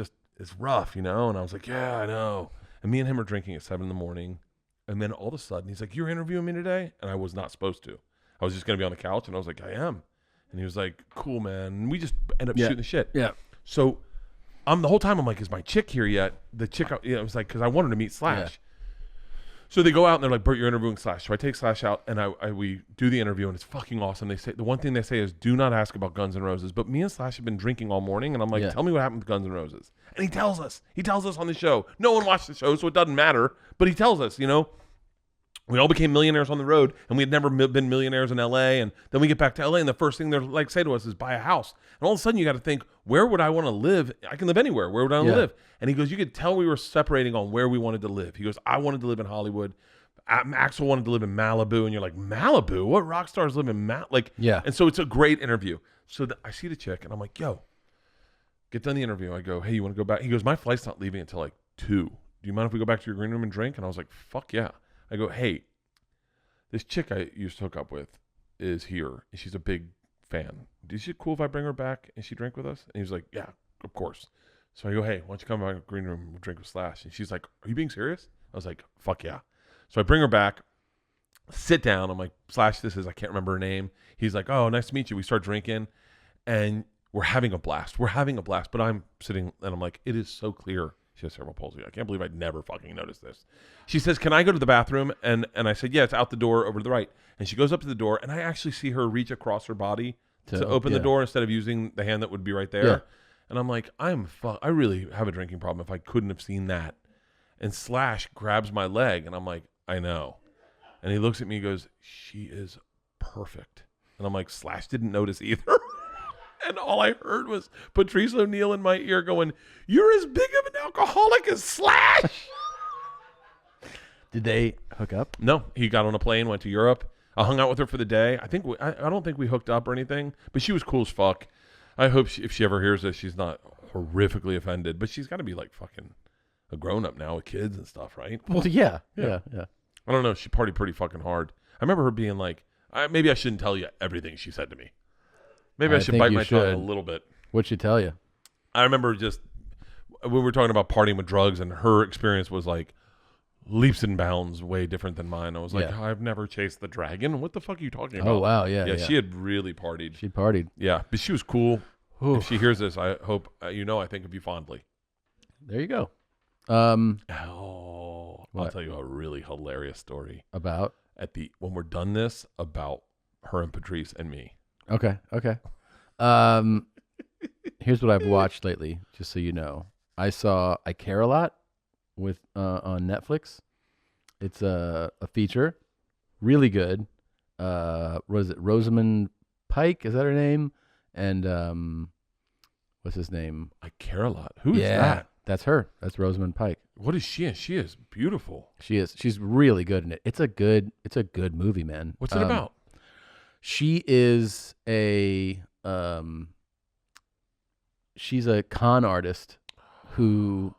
rough, And I was like, yeah, I know. And me and him are drinking at 7 a.m. And then all of a sudden, he's like, you're interviewing me today? And I was not supposed to. I was just going to be on the couch. And I was like, I am. And he was like, cool, man. And we just end up shooting the shit. Yeah. So the whole time, I'm like, is my chick here yet? The chick, it was like, because I wanted to meet Slash. Yeah. So they go out and they're like, Bert, you're interviewing Slash. So I take Slash out and we do the interview and it's fucking awesome. They say, the one thing they say is, do not ask about Guns N' Roses. But me and Slash have been drinking all morning. And I'm like, tell me what happened to Guns N' Roses. And he tells us on the show. No one watched the show, so it doesn't matter. But he tells us, we all became millionaires on the road, and we had never been millionaires in L.A., and then we get back to L.A., and the first thing they're like say to us is buy a house. And all of a sudden, you got to think, where would I want to live? I can live anywhere. Where would I want to live? And he goes, you could tell we were separating on where we wanted to live. He goes, I wanted to live in Hollywood. Axel wanted to live in Malibu, and you're like, Malibu? What rock stars live in Malibu? And so it's a great interview. So I see the chick, and I'm like, yo, get done the interview. I go, hey, you want to go back? He goes, my flight's not leaving until like 2. Do you mind if we go back to your green room and drink? And I was like, fuck yeah. I go, hey, this chick I used to hook up with is here, and she's a big fan. Is it cool if I bring her back and she drink with us? And he was like, yeah, of course. So I go, hey, why don't you come by the green room and we'll drink with Slash? And she's like, are you being serious? I was like, fuck yeah. So I bring her back, sit down. I'm like, Slash, I can't remember her name. He's like, oh, nice to meet you. We start drinking, and we're having a blast. But I'm sitting, and I'm like, it is so clear she has cerebral palsy. I can't believe I'd never fucking noticed this. She says, can I go to the bathroom? And I said, yeah, it's out the door over to the right. And she goes up to the door, and I actually see her reach across her body to open the door instead of using the hand that would be right there. Yeah. And I'm like, I really have a drinking problem if I couldn't have seen that. And Slash grabs my leg, and I'm like, I know. And he looks at me and goes, she is perfect. And I'm like, Slash didn't notice either. And all I heard was Patrice O'Neal in my ear going, you're as big of an alcoholic as Slash. Did they hook up? No, he got on a plane, went to Europe. I hung out with her for the day. I don't think we hooked up or anything, but she was cool as fuck. I hope if she ever hears this, she's not horrifically offended, but she's got to be like fucking a grown up now with kids and stuff, right? Well, yeah. I don't know. She partied pretty fucking hard. I remember her being like, maybe I shouldn't tell you everything she said to me. Maybe I should bite my tongue a little bit. What'd she tell you? I remember just when we were talking about partying with drugs, and her experience was like leaps and bounds way different than mine. I was like, I've never chased the dragon. What the fuck are you talking about? Oh, wow. Yeah. She had really partied. She partied. Yeah, but she was cool. Ooh. If she hears this, I hope I think of you fondly. There you go. I'll tell you a really hilarious story about when we're done this about her and Patrice and me. Okay. Here's what I've watched lately, just so you know. I saw I Care a Lot with on Netflix. It's a feature, really good. Was it Rosamund Pike? Is that her name? And what's his name? I Care a Lot. Who is that? That's her. That's Rosamund Pike. What is she in? She is beautiful. She is. She's really good in it. It's a good movie, man. What's it about? She is she's a con artist who,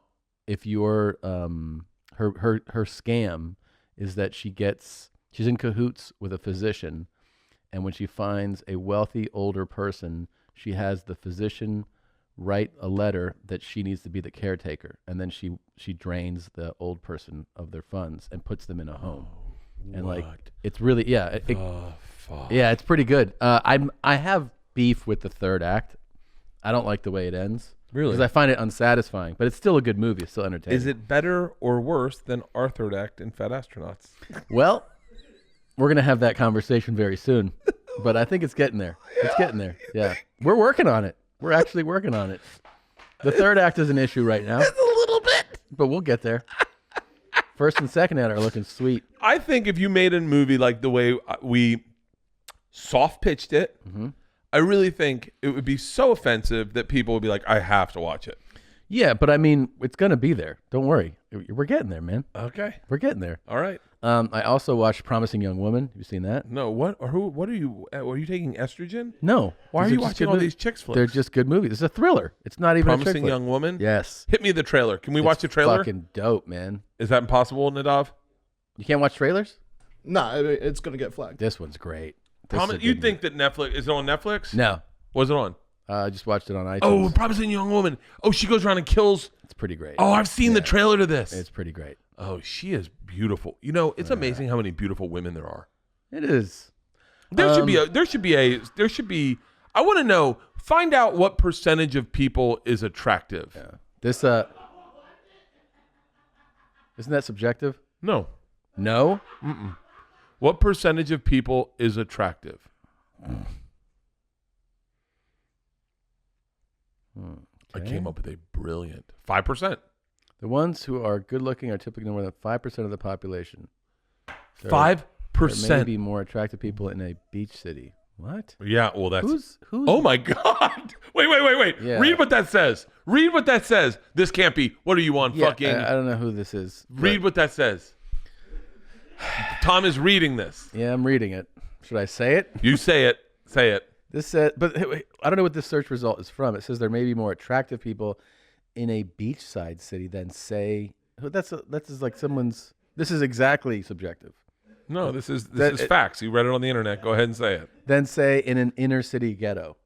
if you're her scam is that she's in cahoots with a physician, and when she finds a wealthy older person, she has the physician write a letter that she needs to be the caretaker, and then she drains the old person of their funds and puts them in a home. And like, it's really it's pretty good. I have beef with the third act. I don't like the way it ends. Really? Because I find it unsatisfying, but it's still a good movie. It's still entertaining. Is it better or worse than our third act in Fat Astronauts? Well, we're going to have that conversation very soon. but I think it's getting there. It's getting there. Yeah, we're working on it. We're actually working on it. The third act is an issue right now. It's a little bit. But we'll get there. First and second act are looking sweet. I think if you made a movie like the way we soft pitched it, I really think it would be so offensive that people would be like, I have to watch it. Yeah, but I mean, it's going to be there. Don't worry. We're getting there, man. Okay. We're getting there. All right. I also watched Promising Young Woman. Have you seen that? No. What are you? Are you taking estrogen? No. Why are These you just watching good all movies. these chicks flicks? They're just good movies. It's a thriller. It's not even a chick Promising flick. Young Woman? Yes. Hit me the trailer. Can we watch the trailer? Fucking dope, man. Is that impossible, Nadav? You can't watch trailers? No, it's going to get flagged. This one's great. You think that Netflix is it on Netflix? No. Was it on? I just watched it on iTunes. Oh, Promising Young Woman. Oh, she goes around and kills. It's pretty great. Oh, I've seen the trailer to this. It's pretty great. Oh, she is beautiful. You know, it's amazing how many beautiful women there are. It is. There should be. I want to know. Find out what percentage of people is attractive. Yeah. This isn't that subjective? No. No. What percentage of people is attractive? I came up with a brilliant 5%. The ones who are good looking are typically more than 5% of the population. 5%. There may be more attractive people in a beach city. What? Yeah, well, that's. Who's? Oh my God! Wait! Yeah. Read what that says. Read what that says. This can't be. What are you on? Yeah, Fucking. I don't know who this is. Read what that says. Tom is reading this. Yeah, I'm reading it. Should I say it? You say it. Say it. This said, but wait, I don't know what this search result is from. It says there may be more attractive people in a beachside city than say. That's like someone's. This is exactly subjective. No, this is facts. You read it on the internet. Go ahead and say it. Than say in an inner city ghetto.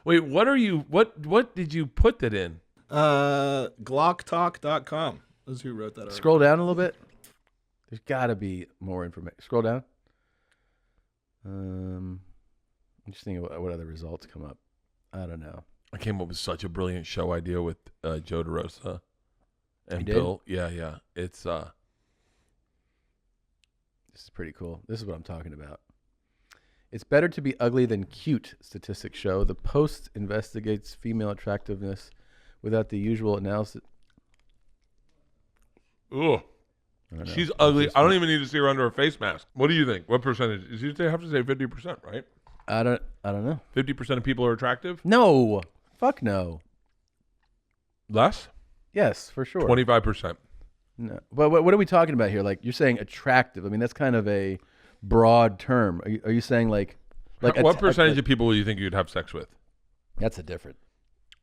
Wait, what are you? What did you put that in? Glocktalk.com is who wrote that article. Scroll down a little bit. There's got to be more information. Scroll down. I'm just thinking what other results come up. I don't know. I came up with such a brilliant show idea with Joe DeRosa and You did? Bill. Yeah. It's This is pretty cool. This is what I'm talking about. It's better to be ugly than cute, statistics show. The Post investigates female attractiveness without the usual analysis. ugh. She's ugly. I don't even need to see her under a face mask. What do you think? What percentage? You have to say 50%, right? I don't know. 50% of people are attractive? No. Fuck no. Less? Yes, for sure. 25%. No. But what are we talking about here? Like, you're saying attractive. I mean, that's kind of a broad term. Are you saying like what percentage of people do you think you'd have sex with? That's a different.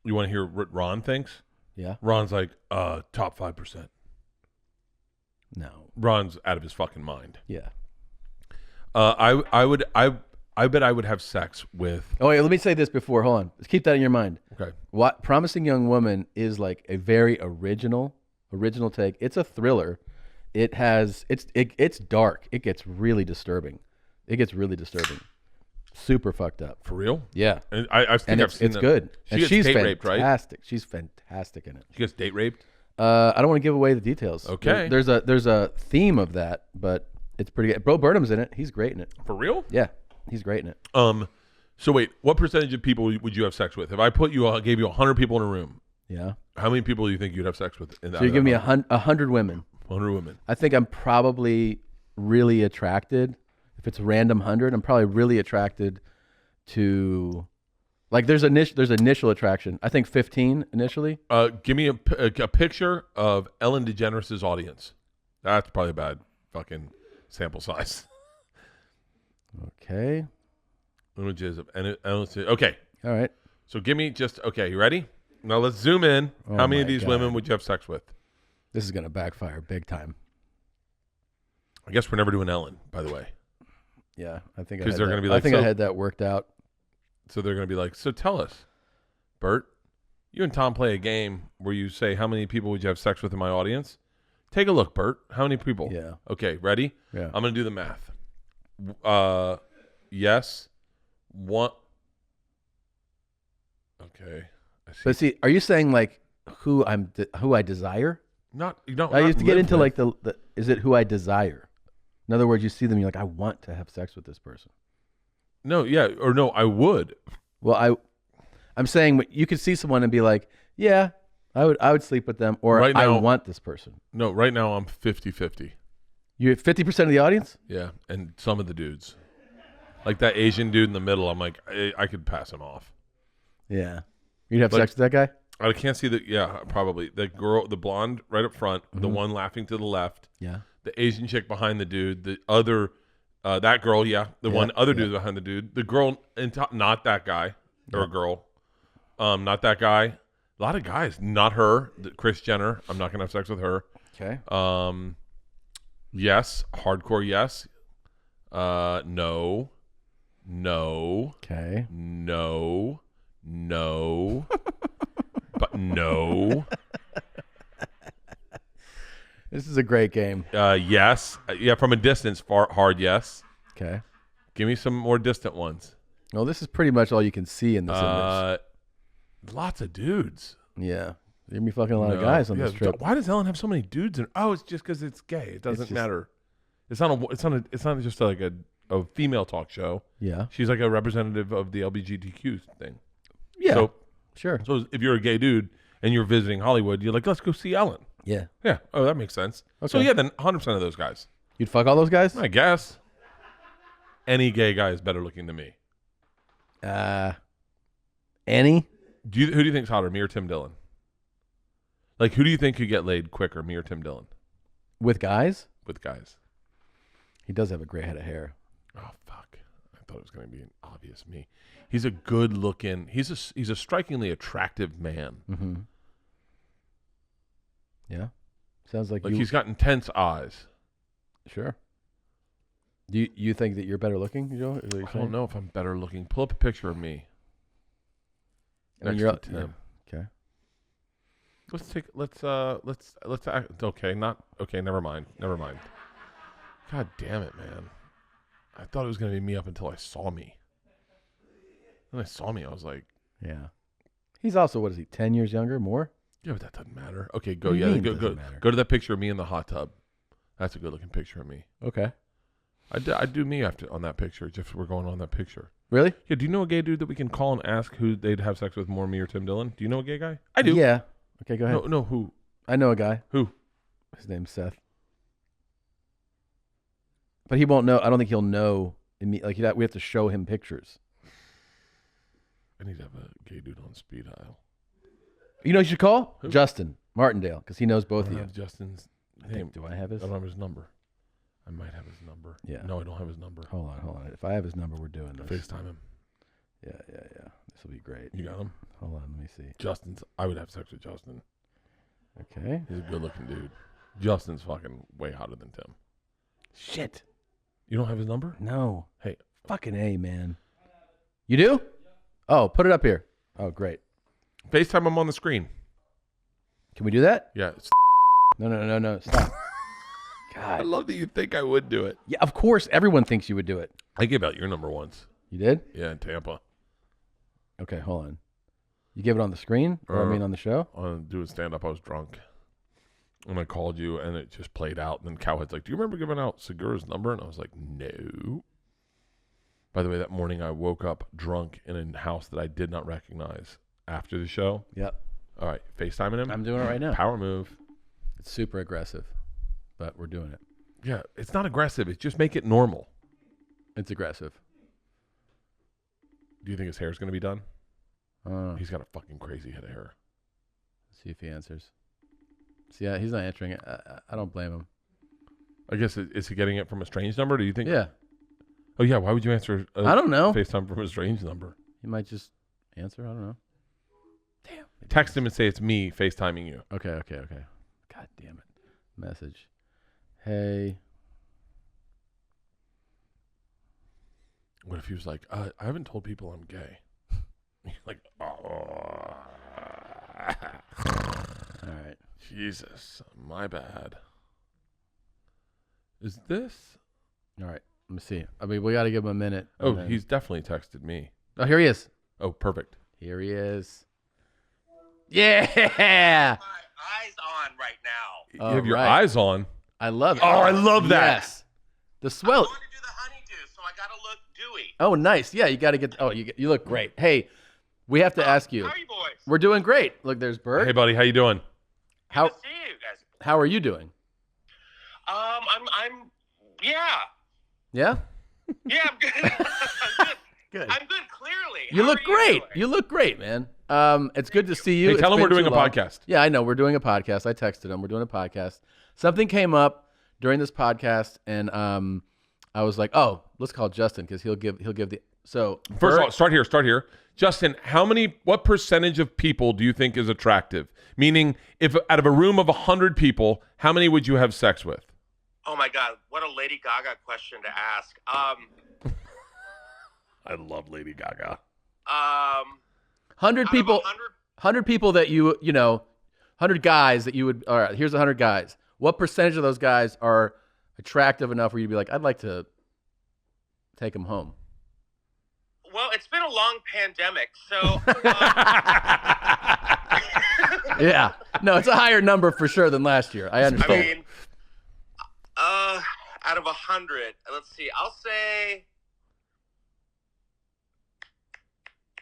You want to hear what Ron thinks? Yeah. Ron's like, top 5%. No. Ron's out of his fucking mind. Yeah. I bet I would have sex with. Oh, wait, let me say this before. Hold on. Let's keep that in your mind. Okay. What Promising Young Woman is like a very original take. It's a thriller. It's dark. It gets really disturbing. Super fucked up. For real? Yeah. And I think I've seen it's good. She And gets she's date fantastic. raped, right? She's fantastic in it. She gets date raped? I don't want to give away the details. Okay. There's a theme of that, but it's pretty good. Bro Burnham's in it. He's great in it. For real? Yeah. He's great in it. So wait, what percentage of people would you have sex with? If I gave you 100 people in a room, Yeah. how many people do you think you'd have sex with? So you give me 100 women. 100 women. I think I'm probably really attracted. If it's a random 100, I'm probably really attracted to, like, there's initial attraction. I think 15 initially. Give me a picture of Ellen DeGeneres' audience. That's probably a bad fucking sample size. Okay. Images of okay. All right. So give me okay. You ready? Now let's zoom in. Oh How many of my these God. women would you have sex with? This is gonna backfire big time. I guess we're never doing Ellen, by the way. Yeah, I think 'Cause they're gonna be like, I think so- I had that worked out. So they're going to be like, so tell us, Bert, you and Tom play a game where you say, how many people would you have sex with in my audience? Take a look, Bert. How many people? Yeah. Okay, ready? Yeah. I'm going to do the math. Yes. One. Okay. I see. But see, are you saying like who I desire? Not, you don't. I used to get into like the is it who I desire? In other words, you see them, you're like, I want to have sex with this person. No, yeah, or no, I would. Well, I'm saying you could see someone and be like, yeah, I would sleep with them, or Right I now- want this person. No, right now I'm 50-50. You 50% of the audience? Yeah, and some of the dudes. Like that Asian dude in the middle, I'm like, I could pass him off. Yeah. You'd have Like- sex with that guy? I can't see the, yeah, probably. The girl, the blonde right up front, the one laughing to the left, Yeah. the Asian chick behind the dude, the other, that girl, yeah, the one other dude behind the dude, the girl, not that guy, or a girl, not that guy. A lot of guys, not her, Kris Jenner. I'm not going to have sex with her. Okay. Yes, hardcore yes. No. Okay. No. But no. This is a great game. Yes. Yeah, from a distance, hard yes. Okay. Give me some more distant ones. Well, this is pretty much all you can see in this image. Lots of dudes. Yeah. You're going to be fucking a lot of No. guys on Yeah, this trip. Why does Ellen have so many dudes? It's just because it's gay. It doesn't just- matter. It's not just like a female talk show. Yeah. She's like a representative of the LGBTQ thing. Yeah. So, sure. so if you're a gay dude and you're visiting Hollywood, you're like, let's go see Ellen. Yeah. Yeah. Oh, that makes sense. So Okay. yeah, then 100% of those guys. You'd fuck all those guys? I guess. Any gay guy is better looking than me. Any? Who do you think's hotter, me or Tim Dillon? Like, who do you think could get laid quicker, me or Tim Dillon? With guys? With guys. He does have a great head of hair. Oh fuck! I thought it was going to be an obvious me. He's a good looking. He's a strikingly attractive man. Mm-hmm. Yeah. Sounds like you. He's got intense eyes. Sure. Do you think that you're better looking, Joe? Is that what you're I saying? don't know if I'm better looking. Pull up a picture of me. I mean, Next you're to Tim. yeah. Okay. Let's act. Okay, not okay. Never mind. God damn it, man! I thought it was gonna be me up until I saw me. When I saw me, I was like, Yeah. He's also, what is he, 10 years younger, more? yeah, but that doesn't matter. Okay, go. What do you Yeah, mean go. doesn't matter? Go to that picture of me in the hot tub. That's a good looking picture of me. Okay. I do me after on that picture. Just we're going on that picture. Really? Yeah. Do you know a gay dude that we can call and ask who they'd have sex with more, me or Tim Dillon? Do you know a gay guy? I do. Yeah. Okay, go ahead. No. Who? I know a guy. Who? His name's Seth. But he won't know. I don't think he'll know. Like, we have to show him pictures. I need to have a gay dude on speed dial. You know who you should call? Who? Justin Martindale, because he knows both I of don't you. have Justin's I name. think, do I have his? I don't have his number. I might have his number. Yeah. No, I don't have his number. Hold on. If I have his number, we're doing this. FaceTime him. Yeah. This will be great. You got him? Hold on, let me see. Justin's. I would have sex with Justin. Okay. He's a good looking dude. Justin's fucking way hotter than Tim. Shit. You don't have his number? No. Hey. Fucking A, man. You do? Oh, put it up here. Oh, great. FaceTime him on the screen. Can we do that? Yeah. No. Stop. I God. love that you think I would do it. Yeah, of course. Everyone thinks you would do it. I gave out your number once. You did? Yeah, in Tampa. Okay, hold on. You gave it on the screen? Or on the show? On doing stand up, I was drunk. And I called you and it just played out. And then Cowhead's like, do you remember giving out Segura's number? And I was like, no. By the way, that morning I woke up drunk in a house that I did not recognize after the show. Yep. All right, FaceTiming him. I'm doing it right now. Power move. It's super aggressive, but we're doing it. Yeah, it's not aggressive. It's just make it normal. It's aggressive. Do you think his hair's going to be done? Let's He's got a fucking crazy head of hair. see if he answers. See, he's not answering it. I don't blame him. I guess, is he getting it from a strange number? Do you think? Yeah. Oh, yeah. Why would you answer I don't know. FaceTime from a strange number? He might just answer. I don't know. Damn. Text him and say it's me FaceTiming you. Okay. God damn it. Message. Hey. What if he was like, I haven't told people I'm gay? Like, oh. All right. Jesus, my bad. Is this? All right. Let me see. I mean, we got to give him a minute. Oh, and then- he's definitely texted me. Oh, here he is. Oh, perfect. Here he is. Yeah. My eyes on right now. You have your right. eyes on. I love it. Oh, I love that. Yes. The swell. I want to do the honeydew, so I gotta look dewy. Oh, nice. Yeah, you got to get. Oh, you look great. Hey, we have to ask you. How are you boys? We're doing great. Look, there's Bert. Hey, buddy, how you doing? How Good to see you guys. how are you doing? I'm yeah. Yeah. Yeah, I'm good. I'm good. Good. I'm good. Clearly. You How look are great. doing? You look great, man. It's good to see you. Hey, It's tell him been we're doing too a long. podcast. Yeah, I know. We're doing a podcast. I texted him. We're doing a podcast. Something came up during this podcast, and I was like, "Oh, let's call Justin because he'll give the." So First of all, start here. Justin, what percentage of people do you think is attractive? Meaning, if out of a room of 100 people, how many would you have sex with? Oh my God, what a Lady Gaga question to ask. I love Lady Gaga. 100 people. 100, 100 people that you know, 100 guys that you would. All right, here's 100 guys. What percentage of those guys are attractive enough where you'd be like, I'd like to take them home? well, it's been a long pandemic, so Yeah. No, it's a higher number for sure than last year. I I understand. mean, out of 100, let's see. I'll say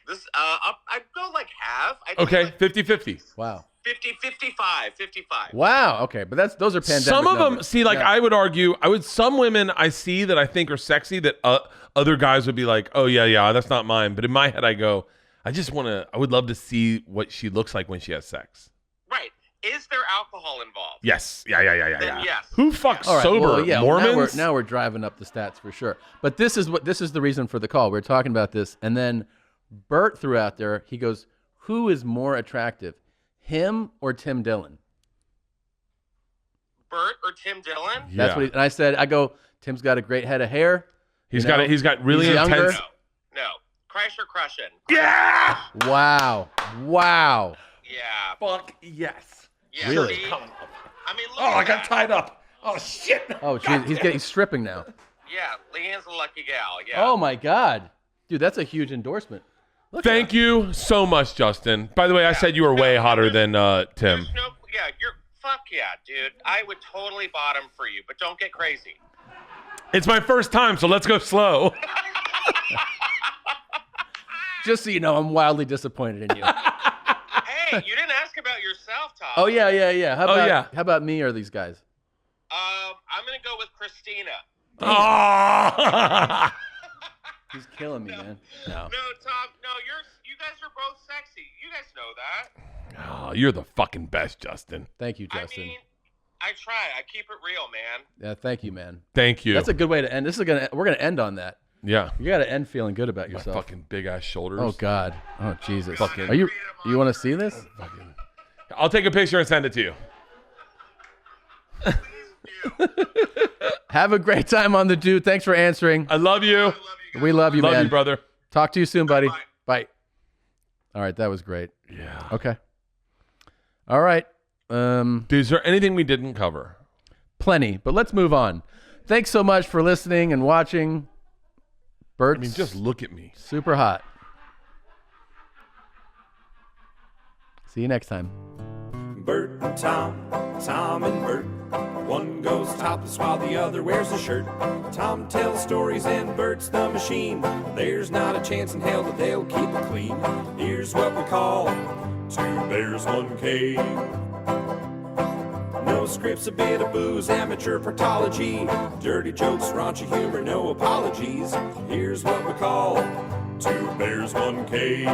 this. I'd go like half. I think Okay, like 50-50. Wow. 55. Wow. Okay, but those are pandemic. Some of them, numbers. see, like Yeah. I would argue, some women I see that I think are sexy that other guys would be like, oh yeah, that's not mine. But in my head, I go, I would love to see what she looks like when she has sex. Right. Is there alcohol involved? Yes. Yeah. Then yes. Who fucks All right, sober? well, yeah, well, Mormons? now we're driving up the stats for sure. But this is the reason for the call. We were talking about this, and then Bert threw out there. He goes, "Who is more attractive, him or Tim Dillon?" Bert or Tim Dillon? That's Yeah. what. I said. I go, Tim's got a great head of hair. He's got really He's younger. intense. No. Kreischer crushing. Yeah. Wow. Yeah. Fuck yes. Yeah. Really? See? I mean, look Oh, at I got that. tied up. Oh shit. Oh, geez, he's stripping now. Yeah, Leanne's a lucky gal. Yeah. Oh my God, dude, that's a huge endorsement. Look Thank you so much, Justin. By the way, I said you were way hotter than Tim. There's no, yeah, fuck yeah, dude. I would totally bottom for you, but don't get crazy. It's my first time, so let's go slow. Just so you know, I'm wildly disappointed in you. Hey, you didn't ask about yourself, Tom. Oh yeah. How Oh, about yeah. How about me or these guys? I'm gonna go with Christina. Oh. He's killing me, man. No. No, Tom. No, you guys are both sexy. You guys know that. Oh, you're the fucking best, Justin. Thank you, Justin. I mean, I try. I keep it real, man. Yeah, thank you, man. Thank you. That's a good way to end. We're gonna end on that. Yeah. You got to end feeling good about My yourself. fucking big ass shoulders. Oh God. Oh Jesus. Fucking- Are you want to see this? I'll take a picture and send it to you. Have a great time on the Dude. Thanks for answering. I love you. We love you, Love man. you, brother. Talk to you soon, buddy. Bye. Bye. All right, that was great. Yeah. Okay. All right. Dude, is there anything we didn't cover? Plenty, but let's move on. Thanks so much for listening and watching. Bert's I mean, just look at me. super hot. See you next time. Bert and Tom, Tom and Bert. One goes topless while the other wears a shirt. Tom tells stories and Bert's the machine. There's not a chance in hell that they'll keep it clean. Here's what we call Two Bears, One Cave. No scripts, a bit of booze, amateur partology. Dirty jokes, raunchy humor, no apologies. Here's what we call Two Bears, One Cave.